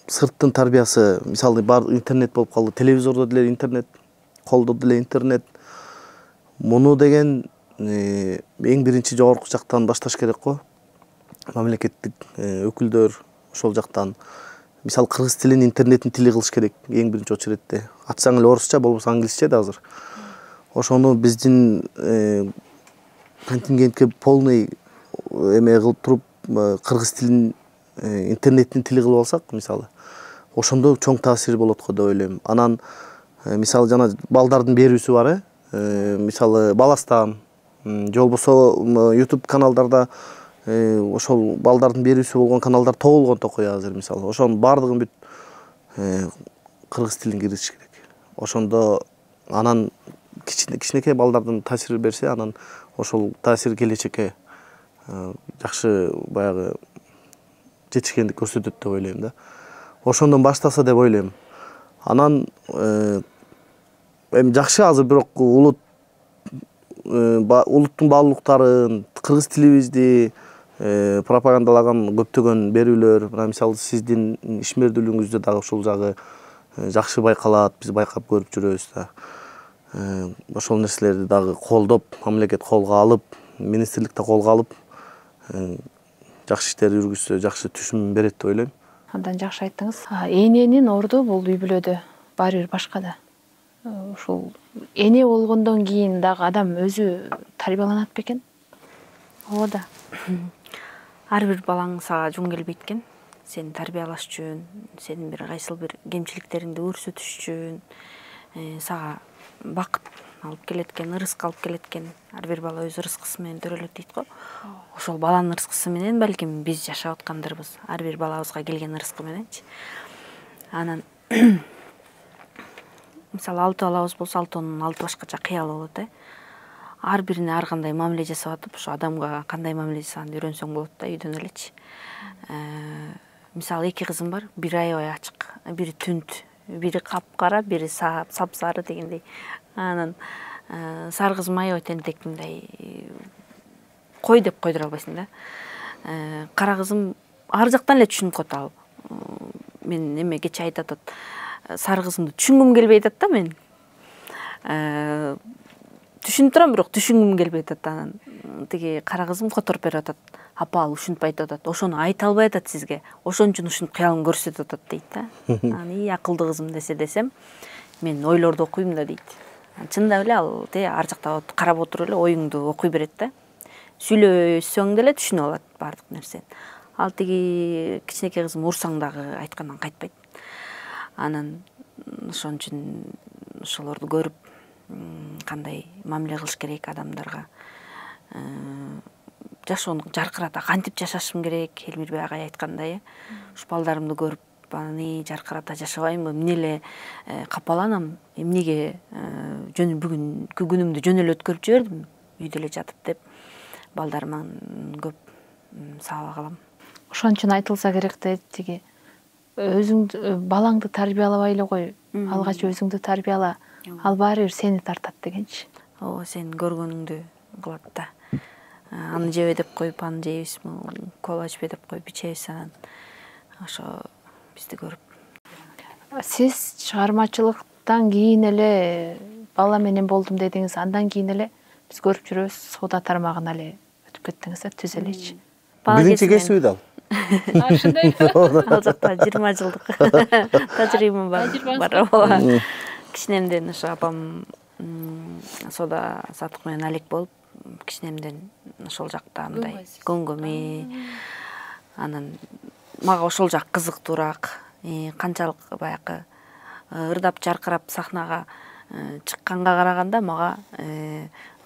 сырттын тарбиясы, мисалы бар интернет болуп калды, телевизордо деле интернет, колдо деле интернет. Муну деген эң биринчи жогорку жактан башташ керек го. Мамлекеттик өкүлдөр ошол жактан мисалы кыргыз тилин интернеттин тили кылыш керек эң биринчи очередде. Ачсаң эле орусча, болбосо англисче да азыр. Ошону биздин контингентке полный эме кылып туруп кыргыз тилин интернеттин тили кылып алсак, мисалы, ошондо чоң таасири болот го деп ойлойм. Анан мисалы жана балдардын берүүсү бар, мисалы Баластан же болбосо YouTube каналдарда ошол балдардын берүүсү болгон каналдар тоголгон токой азыр, мисалы. Ошонун баардыгын бүт кыргыз тилин киргизиш керек. Ошондо анан кичинекей балдардын таасир берсе, анан ошол таасир келечекке жакшы баягы жетишкендик көрсөтөт деп ойлойм да. Ошондон баштаса деп ойлойм. Анан эми жакшы азыр бирок улуттун баалуулуктарын, кыргыз тилибизди пропагандалаган көптөгөн берүүлөр, мына мисалы сиздин ишмердүүлүгүңүздө дагы ушул жагы жакшы байкалат, биз байкап көрүп жүрөбүз да. Ошол нерселерди дагы колдоп, мамлекет колго алып, министрлик да колго алып, жакшы иштер жүргүзсө жакшы түшүм берет деп ойлойм.
Андан жакшы айттыңыз. Эненин орду бул үй бүлөдө баары бир башка да. Ушул эне болгондон кийин дагы адам өзү тарбияланат бекен?
Ооба. Ар бир балаң сага жун келбейт экен. Сени тарбиялаш үчүн, сенин бир кайсыл бир кемчиликтериңди көрсөтүш үчүн, сага бакыт алып келет экен, ырыскы алып келет экен. Ар бир бала өз ырыскысы менен төрөлөт дейт го. Ошол баланын ырыскысы менен балким биз жашап аткандарбыз. Ар бир балабызга келген ырыскы мененчи. Анан мисалы 6 балабыз болсо, 6-ынын 6 башкача кыялы болот, ар бирине ар кандай мамиле жасап атып, ошо адамга кандай мамиле жасаганды үйрөнсөң болот да, үйдөн элечи. Мисалы 2 кызым бар, бири аябай ачык, бири түнт, бири капкара, бири сапсары дегендей. Анан сары кызым аябай тентек, мындай кой деп койдура албайсың да. Кара кызым ар жактан эле түшүнүп коет ал. Мен эме кече айтат, сары кызымды түшүнгүм келбей атат да мен. Түшүнүп турам, бирок түшүнгүм келбей атат. Анан тиги кара кызым которуп берип атат. Апа, ал ушинтип айтып атат. Ошону айта албай атат сизге. Ошон үчүн ушинтип кыялын көрсөтүп атат дейт да. Аны акылдуу кызым десем, мен ойлорду окуйм да дейт. Чындап эле ал ар жакта карап отуруп эле оюңду окуй берет да. Сүйлөсөң деле түшүнүп алат баардык нерсени. Ал тиги кичинекей кызым урсаң дагы айткандан кайтпайт. Анан ошон үчүн ошолорду көрүп, кандай мамиле кылыш керек адамдарга, жашоону жаркырата кантип жашашым керек, Элмирбек агай айткандай, ушу балдарымды көрүп, аны жаркырата жашабаймбы, эмне эле капаланам, эмнеге бүгүнкү күнүмдү жөн эле өткөрүп жибердим, үйдө эле жатып деп, балдарыман көп сабак алам.
Ошон үчүн айтылса керек да, тиги өзүңдү, балаңды тарбиялабай эле кой, алгач өзүңдү тарбияла, ал баары бир сени тартат дегенчи.
Ооба, сен көргөнүңдү кылат да. Аны жебе деп коюп, аны жейбизби, кола ичпе деп коюп ичебиз, анан ошо бизди көрүп.
Сиз чыгармачылыктан кийин эле бала менен болдум дедиңиз, андан кийин эле биз көрүп жүрөбүз, соода тармагына эле өтүп кеттиңиз, түз элечи.
Биринчи кесиби да.
Ушундай.
Ал жакта 20 жылдык тажрыйбам бар. Кичинемден ошо апам соода сатык менен алек болуп, кичинемден ошол жакта мындай көңгөмө. Анан мага ошол жак кызыктуураак, канчалык баягы ырдап жаркырап сахнага чыкканга караганда мага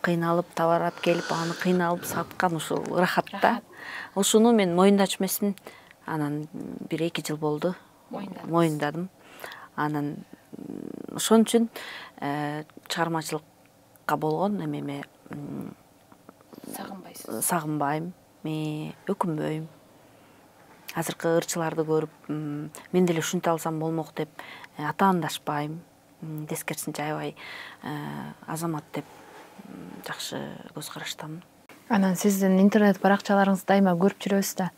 кыйналып товар алып келип, аны кыйналып саткан ушул ырахат да. Ушуну мен моюндачу эмесмин. Анан 1-2 жыл болду. Моюндадым. Анан ошон үчүн чыгармачылыкка болгон эмеме сагынбайм, өкүнбөйм. Азыркы ырчыларды көрүп, мен деле ушинте алсам болмок деп атаандашпайм. Тескерисинче аябай азамат деп жакшы көз караштамын.
Анан сиздин интернет баракчаларыңызды дайыма көрүп жүрөбүз да.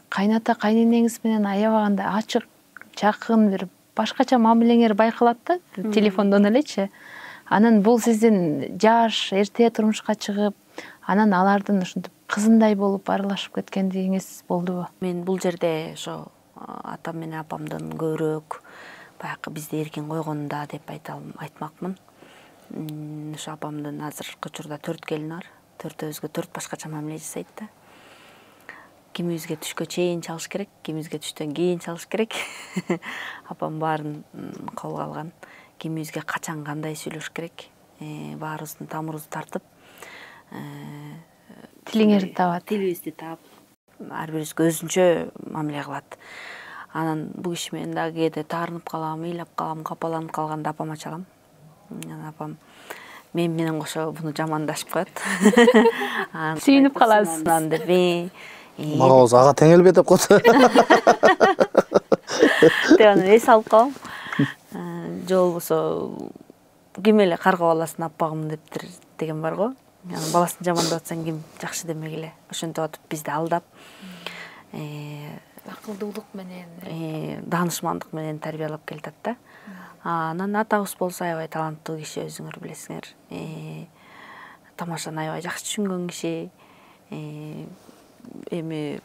кайната кайненеңиз менен аябаганда ачык, жакын бир башкача мамилеңер байкалат да, телефондон элечи. Анан бул сиздин жаш, эрте турмушка чыгып, анан алардын ушинтип кызындай болуп аралашып кеткендигиңиз болдубу?
Мен бул жерде ошо атам менен апамдын көбүрөөк баягы бизди эркин койгонунда деп айтмакмын. Ошо апамдын азыркы учурда 4 келини бар. 4-өзгө 4 башкача мамиле жасайт да. Кимибизге түшкө чейин чалыш керек, кимибизге түштөн кийин чалыш керек. Апам баарын колго алган. Кимибизге качан кандай сүйлөш керек, баарыбыздын тамырыбызды тартып,
Тилиңерди табат.
Тилибизди таап, ар бирибизге өзүнчө мамиле кылат. Анан бул киши менен дагы кээде таарынып калам, ыйлап калам, капаланып калганда апама чалам. Анан апам мен менен кошо буну жамандашып коет.
Сүйүнүп каласыз.
Анан деп
Мага болсо ага теңелбе деп коет.
деп анан эс алып калам. Же болбосо ким эле каргап аласын аппагым дептир деген бар го. Анан баласын жамандап атсаң ким жакшы демегиле. Ошентип атып бизди алдап,
акылдуулук менен,
даанышмандык менен тарбиялап келатат да. Анан атабыз болсо аябай таланттуу киши, өзүңөр билесиңер. Тамашаны аябай жакшы түшүнгөн киши. Эми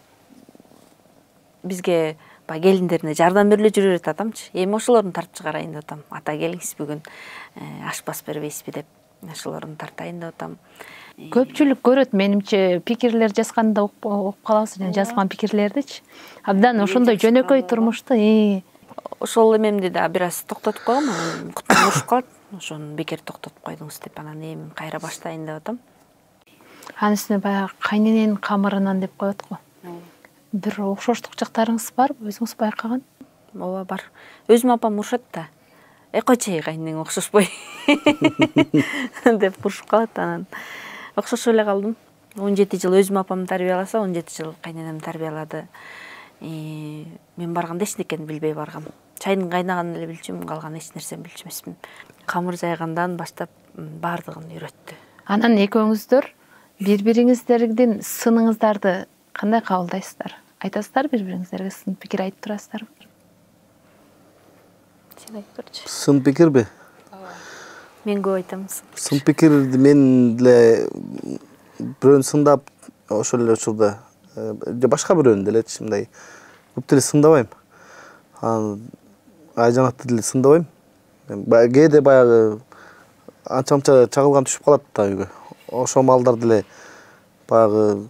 бизге баягы келиндерине жардам берип жүрө берет атамчы. Эми ошолорун тартып чыгарайын деп атам. Ата келиңиз бүгүн ашпас бербейсизби деп ошолорун тартайын деп атам.
Көпчүлүк көрөт, менимче, пикирлер жазганда окуп калабыз, жана жазган пикирлердичи. Абдан ошондой жөнөкөй турмушту
ошол эмемди да бир аз токтотуп койгом, анан куттан урушуп калат. Ошону бекер токтотуп койдуңуз деп анан эми кайра баштайын деп атам.
Анын үстүнө баягы кайнененин камырынан деп коет го. Бир окшоштук жактарыңыз барбы, өзүңүз байкаган?
Ооба, бар. Өзүм апам урушат да. Койчу кайненең окшошпой деп урушуп калат. Анан окшошо эле калдым. 17 жыл өзүм апам тарбияласа, 17 жыл кайненем тарбиялады. Мен барганда эч нерсени билбей баргам. Чайдын кайнаганын эле билчүмүн, калган эч нерсени билчү эмесмин. Камыр жайгандан баштап баардыгын үйрөттү.
Анан экөөңүздөр бири-бириңиздердин сыныңыздарды кандай кабылдайсыздар? Айтасыздар бири-бириңиздерге, сын пикир айтып турасыздарбы?
Сен айтып берчи.
Сын пикирби?
Мен көп айтам.
Сын пикирди мен деле бирөөнү сындап, ошол эле учурда же башка бирөөнү делечи, мындай көп деле сындабайм. Айжанатты деле сындабайм. Кээде баягы анча-мынча чагылган түшүп калат да үйгө. Ошол малдар деле баягы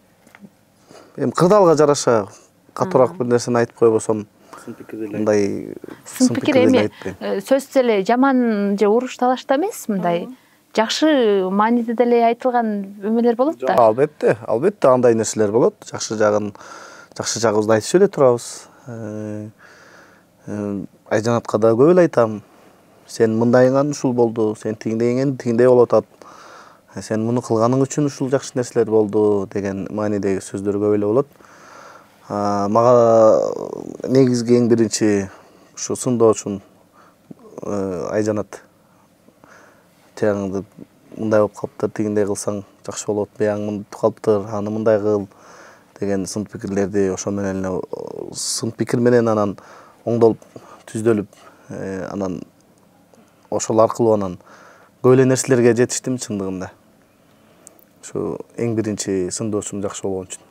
эми кырдаалга жараша катуураак бир нерсени айтып койбосом, мындай
сын пикир эми сөзсүз эле жаман же уруш талашта эмес, мындай жакшы мааниде деле айтылган өмөлөр болот да.
Албетте, андай нерселер болот. Жакшы жагыбызды айтып эле турабыз. Айжанатка да көп эле айтам. Сен мындайыңан ушул болду, сен тигиндей болуп атат. Сен муну кылганың үчүн ушул жакшы нерселер болду деген маанидеги сөздөр көп эле болот. Мага негизги эң биринчи ушу сындоочун Айжанат. Тегиңди мындай болуп калыптыр, тигиндей кылсаң жакшы болот, бияң мынтип калыптыр, аны мындай кыл деген сын пикирлерди ошо менен эле сын пикир менен анан оңдолуп, түздөлүп, анан ошол аркылуу анан көп эле нерселерге жетиштим чындыгында. Ошо эң биринчи сындоочум жакшы болгон үчүн.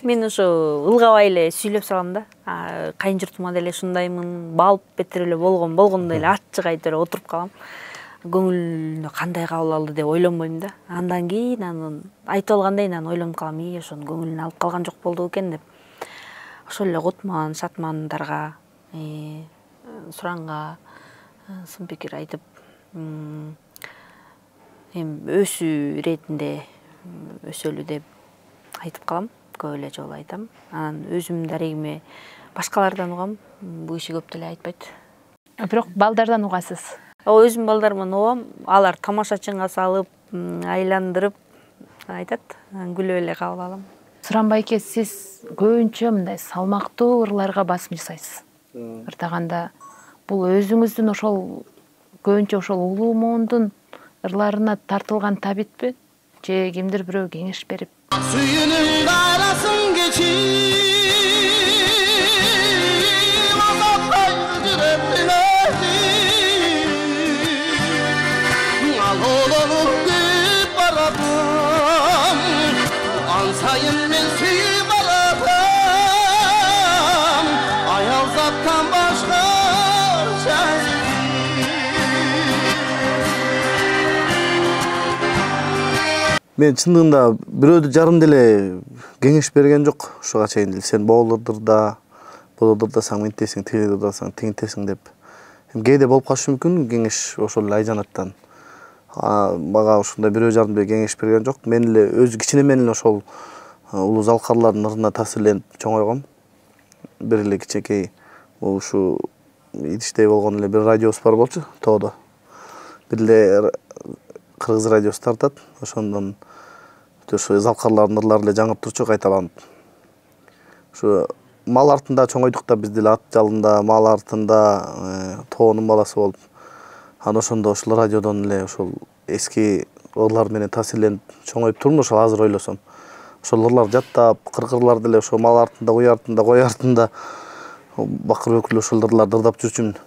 Мен ошо ылгабай эле сүйлөп салам да. Кайын журтума деле ушундаймын, балып бетер эле болгондой эле аччык айтып эле отуруп калам. Көңүлүнө кандай кабыл алды деп ойлонбойм да. Андан кийин анан айтып алгандан кийин ойлонуп калам, ошону көңүлүнө алып калган жок болду экен деп. Ошол эле Кутман, Шатмандарга, Суранга сын пикир айтып, эми өсүү иретинде өсөлү деп айтып калам, көп эле жолу айтам. Анан өзүм дарегиме башкалардан угам, бул киши көп деле айтпайт.
Бирок балдардан угасыз.
Өзүм балдарыман угам, алар тамашачыңга салып, айландырып айтат, күлүп эле кабыл алам.
Суран байке, сиз көбүнчө мындай салмактуу ырларга басым жасайсыз. Ырдаганда бул өзүңүздүн ошол көбүнчө ошол улуу моондун ырларына тартылган табитпи? Же кимдир бирөө кеңеш берип
Suyunun qarasın geçip azaplaydı yürekleri. Al olup gidip baradım, ansayın men suyup aradım. Ayal zattan başka çare. Мен чындыгында бирөөдү жарым деле кеңеш берген жок ушуга чейин деле. Сен боолордур да саң мынтесиң, тигиdir да саң тигинтесиң деп. Кээде болуп калышы мүмкүн кеңеш ошол эле айжанаттан. Мага ушундай бирөө жарым деле кеңеш берген жок. Мен эле өзү кичинемен эле ошол улуу залкарлардын ырына таасирленип чоңойгом. Бир эле кичинекей ушу идиштей болгон эле бир радиобуз бар болчу тоодо. Бир эле кыргыз радиосу тартат. Ошондон ошо залкарлардын ырлары эле жаңып турчу кайталанып. Ошо мал артында чоңойдук да биз деле ат жалында, мал артында тоонун баласы болуп. Анан ошондо ошол радиодон эле ошол эски ырлар менен таасирленип чоңоюп турмун ошол азыр ойлосом. Ошол ырлар жаттап, кыркырлар деле ошо мал артында, кой артында бакыр өкүл ошол ырларды ырдап жүрчүмүн.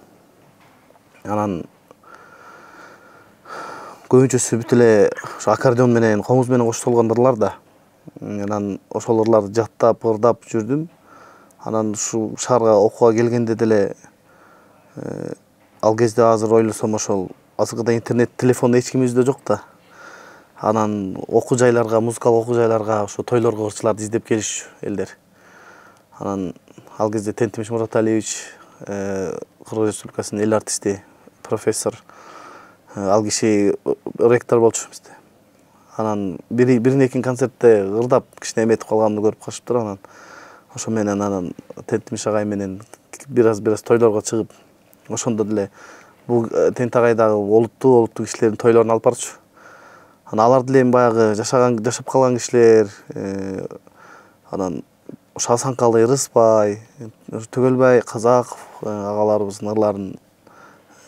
Анан көбүнчөсү бүт эле ошо аккордеон менен, комуз менен коштолгон ырлар да. Анан ошол ырларды жаттап, ырдап жүрдүм. Анан ушу шаарга окууга келгенде деле ал кезде азыр ойлосом ошол азыркыдай интернет, телефон эч кимибизде жок да. Анан окуу жайларга, музыкалык окуу жайларга, ошо тойлорго ырчыларды издеп келиш элдер. Анан ал кезде Тентимиш Мураталиевич, Кыргыз Республикасынын эл артисти, профессор, ал киши ректор болчу бизде. Анан биринекин концертте ырдап кичине эметип калганымды көрүп калышыптыр. Анан ошо менен анан Тентимиш агай менен бир аз тойлорго чыгып, ошондо деле бул Тент агай дагы олуттуу кишилердин тойлорун алып барчу. Анан алар деле эми баягы жашап калган кишилер. Анан ошо Асанкалы Рыспай, Төгөлбай Казаков агаларыбыздын ырларын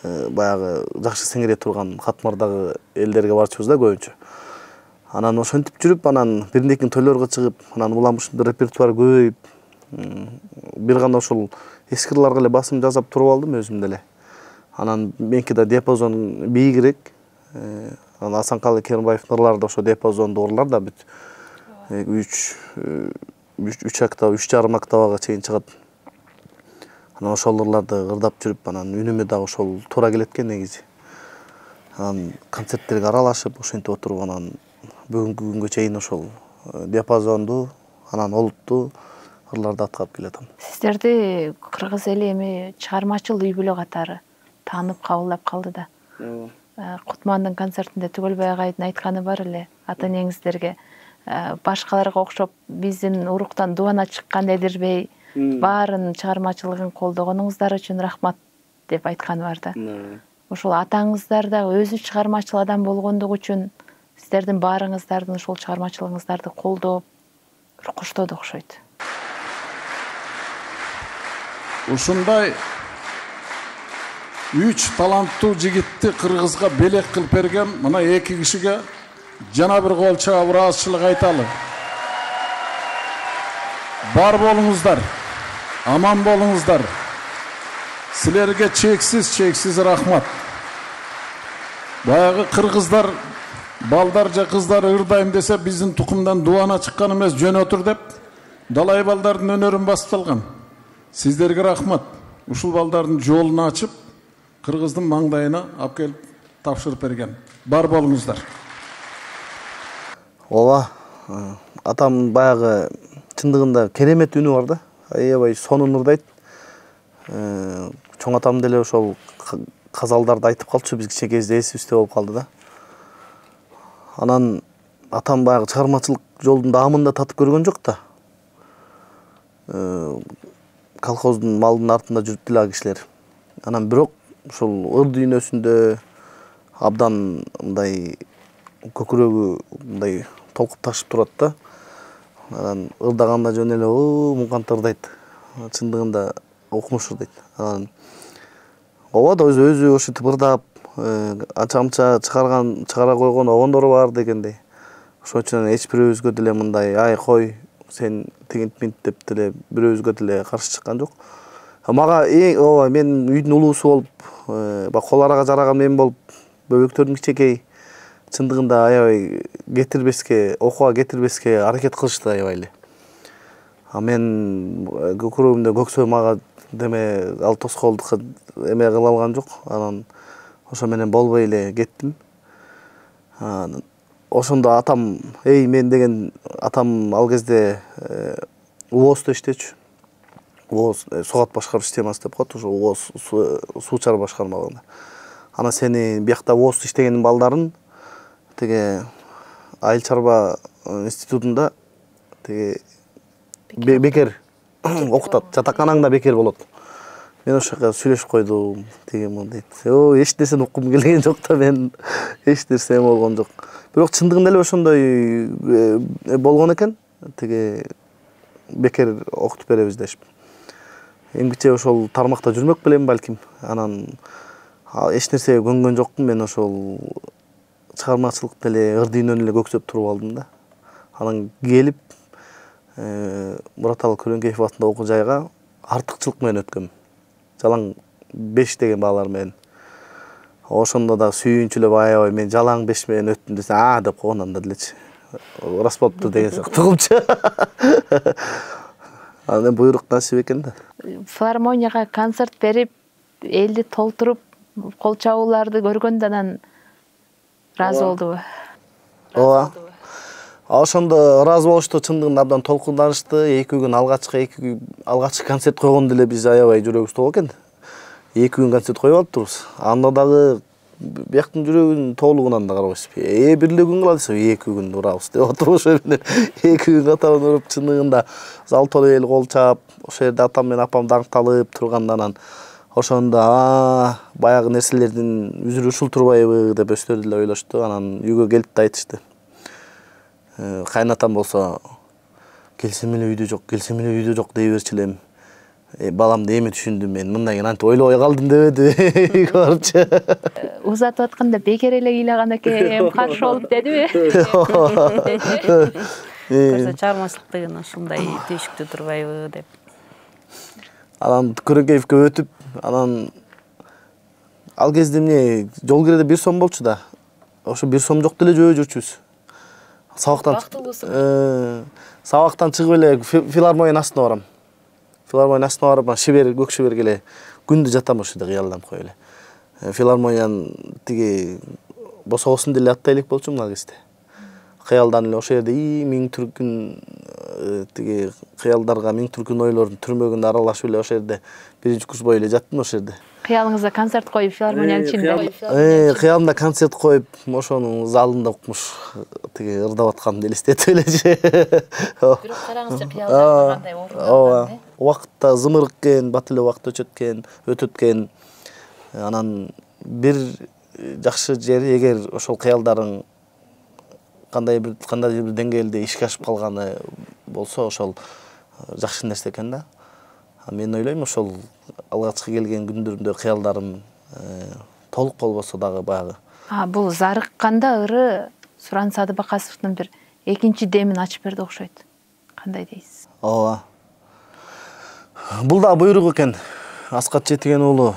баягы жакшы сиңире турган катмардагы элдерге барчубуз да көбүнчө. Анан ошентип жүрүп, анан биринекин тойлорго чыгып, анан улам ушундай репертуар көбөйүп, бир гана ошол эски ырларга эле басым жасап туруп алдым өзүм деле. Анан меники да диапазон бийигирээк. Анан Асанкалы Керимбаевдин ырлары да ошо диапазондуу ырлар да бүт 3 октава, 3,5 октавага чейин чыгат. Анан ошол ырларды ырдап жүрүп, анан үнүмө дагы ошол туура келет экен негизи. Анан концерттерге аралашып, ошентип отуруп, анан бүгүнкү күнгө чейин ошол диапазондуу, анан олуттуу ырларды аткарып келатам.
Сиздерди кыргыз эли эми чыгармачыл үй бүлө катары таанып кабылдап калды да. Кутмандын концертинде Төгөлбай агайдын айтканы бар эле, ата энеңиздерге башкаларга окшоп биздин уруктан дубана чыккан эдирбей, баарын чыгармачылыгын колдогонуңуздар үчүн рахмат деп айтканы бар да. Ошол атаңыздар да өзү чыгармачыл адам болгондугу үчүн сиздердин баарыңыздардын ошол чыгармачылыгыңыздарды колдоп коштоду окшойт.
Ушундай 3 таланттуу жигитти Кыргызга белек кылып берген мына 2 кишиге жана бир кол чаап ыраазычылык айталы. Бар болуңуздар, аман болуңуздар. Силерге чексиз рахмат. Баягы кыргыздар балдар же кыздар ырдайм десе биздин тукумдан дубана чыккан эмес жөн отур деп далай балдардын өнөрүн басып салган. Сиздерге рахмат. Ушул балдардын жолун ачып Кыргыздын маңдайына алып келип тапшырып берген. Бар болуңуздар.
Ооба, атам баягы чындыгында керемет үнү бар да. Аябай сонун ырдайт. Чоң атам деле ошол казалдарды айтып калчу, биз кичине кезде эсибизде болуп калды да. Анан атам баягы чыгармачылык жолдун даамында татып көргөн жок да. Колхоздун малдын артында жүрүп деле кишилер. Анан бирок ошол ыр дүйнөсүндө абдан мындай көкүрөгү мындай толкуп ташып турат да. Анан ырдаганда жөн эле мукант ырдайт. Чындыгында окумуш ырдайт. Анан ооба да өзү ошентип ырдап, анча чыгара койгон огондору бар дегендей. Ошон үчүн эч бирөөбүзгө деле мындай ай кой сен тигинт минт деп деле бирөөбүзгө деле каршы чыккан жок. Мага ооба мен үйдүн улуусу болуп, баягы кол арага жараган мен болуп, бөбөктөрүм кичинекей чындыгында аябай кетирбеске, окууга кетирбеске аракет кылышты аябай эле. Мен көкүрөгүмдө көксөө мага деме ал тоскоолдукка эме кыла алган жок. Анан ошо менен болбой эле кеттим. Ошондо атам, мен деген атам ал кезде УОЗдо иштечү. УОЗ сугат башкаруу системасы деп коет, ошо УОЗ суу чар башкармалыгында. Анан сени биякта УОЗдо иштегенин балдарын тиги айыл чарба институтунда тиги бекер окутат, жатаканаңда бекер болот. Мен ошол жака сүйлөшүп койдум, тиги мун дейт. Эч нерсени уккум келген жок да, мен эч нерсе болгон жок. Бирок чындыгында эле ошондой болгон экен. Тиги бекер окутуп беребиз дешип. Эмгиче ошол тармакта жүрмөк белем балким. Анан эч нерсеге көнгөн жокмун. Мен ошол чыгармачылыкта эле ыр-дүйнөнү эле көксөп туруп алдым да. Анан келип Мураталы Көрөнкеев атында окуу жайга артыкчылык менен өткөм. Жалаң 5 деген баалар менен. Ошондо да сүйүнчүлөп аябай мен жалаң 5 менен өттүм десе, деп койгон анда делечи. Рас болуптур деген сыяктугумчу. Анан буйрук насип экен да.
Филармонияга концерт берип, элди толтуруп, кол чабууларды көргөндө анан ыраазы болдубу?
Ооба. Ошондо ыраазы болушту, чындыгында абдан толкунданышты. 2 күн алгачкы концерт койгондо эле биз аябай жүрөгүбүз толук экен. 2 күн концерт коюп алыптырбыз. Анда дагы бияктын жүрөгүнүн тоолугунан да карабайсыз. Бир эле күн кыла десе 2 күн урабыз деп отуруп ошо менен 2 күн катарынан уруп, чындыгында зал толо эл кол чаап, ошол жерде атам менен апам даңкталып турганда анан ошондо баягы нерселердин үзүрү ушул турбайбы деп өздөрү деле ойлошту. Анан үйгө келип да айтышты. Кайнатам болсо келсем эле үйдө жок дей берчү элем. Баламды эми түшүндүм, мен мындай антип ойлобой калдым дебеди үйгө барыпчы.
Узатып атканда бекер эле ыйлаган экем, каршы болуп дедиби?
Көрсө чыгармачылыктын ушундай түйшүктүү турбайбы деп.
Анан Көрөнкеевге өтүп, анан ал кезде эмне жол киреде 1 сом болчу да. Ошо 1 сом жок деле жөө жүрчүбүз. Сабактан чыгып эле филармониянын астына барам. Филармониянын астына барып, көк шиберге эле күндү жатам ошо жерде кыялданып коюп эле. Филармониянын тиги босогосун деле аттай элек болчумун ал кезде. Кыялданып эле ошол жерде миң түркүн тиги кыялдарга, миң түркүн ойлордун түрмөгүндө аралашып эле ошол жерде 1-курс бою эле жаттым ошол жерде.
Кыялыңызда концерт коюп, филармониянын ичинде.
Кыялымда концерт коюп, ошонун залында укмуш, тиги ырдап атканымды элестетип элечи.
Бирок караңызчы, кыялда кандай орун.
Убакытта зымырык экен, бат эле убакыт өтөт экен. Анан бир жакшы жери, эгер ошол кыялдарың кандайдыр бир деңгээлде ишке ашып калганы болсо, ошол жакшы нерсе экен да. Мен ойлойм, ошол алгачкы келген күндөрүмдө кыялдарым толук болбосо дагы баягы.
Бул зарыкканда ыры Суран Садыбакасовдун бир экинчи демин ачып берди окшойт. Кандай дейсиз?
Ооба. Бул да буйрук экен. Аскат Жетиген уулу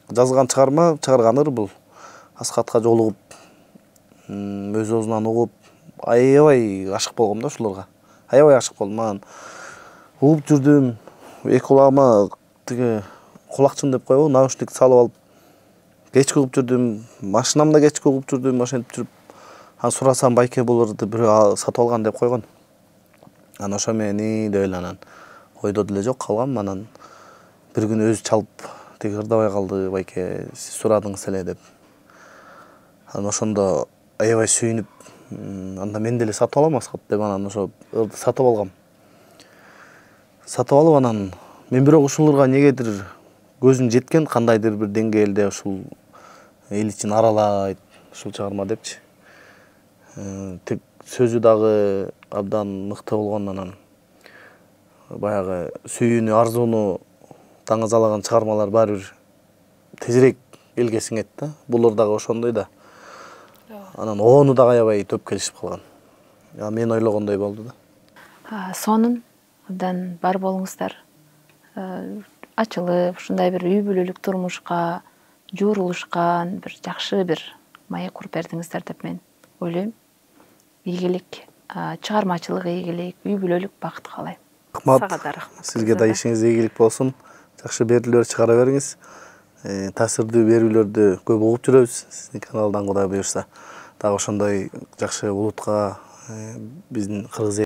жазган чыгарган ыр бул. Аскатка жолугуп, өз оозунан угуп, аябай ашык болгом да ушуларга. Аябай ашык болдум. Анан угуп жүрдүм. Эки кулагыма тиги кулакчын деп коебу, наушник салып алып кечке угуп жүрдүм. Машинамда кечке угуп жүрдүм, ошентип жүрүп. Анан сурасам, байке бул ырды бирөө сатып алган деп койгон. Анан ошо менен деп эле анан койдо деле жок калгам. Анан бир күн өзү чалып, тиги ырдабай калды, байке сиз сурадыңыз эле деп. Анан ошондо аябай сүйүнүп, анда мен деле сатып алам Аскат деп, анан ошо ырды сатып алгам. Сатып алып, анан мен бирок ушул ырга негедир көзүм жеткен, кандайдыр бир деңгээлде ушул эл ичин аралайт ушул чыгарма депчи. Тек сөзү дагы абдан мыкты болгон, анан баягы сүйүүнү, арзууну таңазалаган чыгармалар баары бир тезирээк элге сиңет да. Бул ыр дагы ошондой да. Анан ону да аябай төп келишип калган. Мен ойлогондой болду да.
Сонун абдан бар болуңуздар. Ачылып, ушундай бир үй бүлөлүк турмушка жуурулушкан бир жакшы бир маек куруп бердиңиздер деп мен ойлойм. Ийгилик, чыгармачылык ийгилик, үй бүлөлүк бакыт каалайм.
Рахмат.
Сага да рахмат.
Сизге да ишиңиз ийгилик болсун. Жакшы берүүлөр чыгара бериңиз. Таасирдүү берүүлөрдү көп угуп жүрөбүз. Сиздин каналдан Кудай буюрса. Дагы ошондой жакшы улутка биздин кыргыз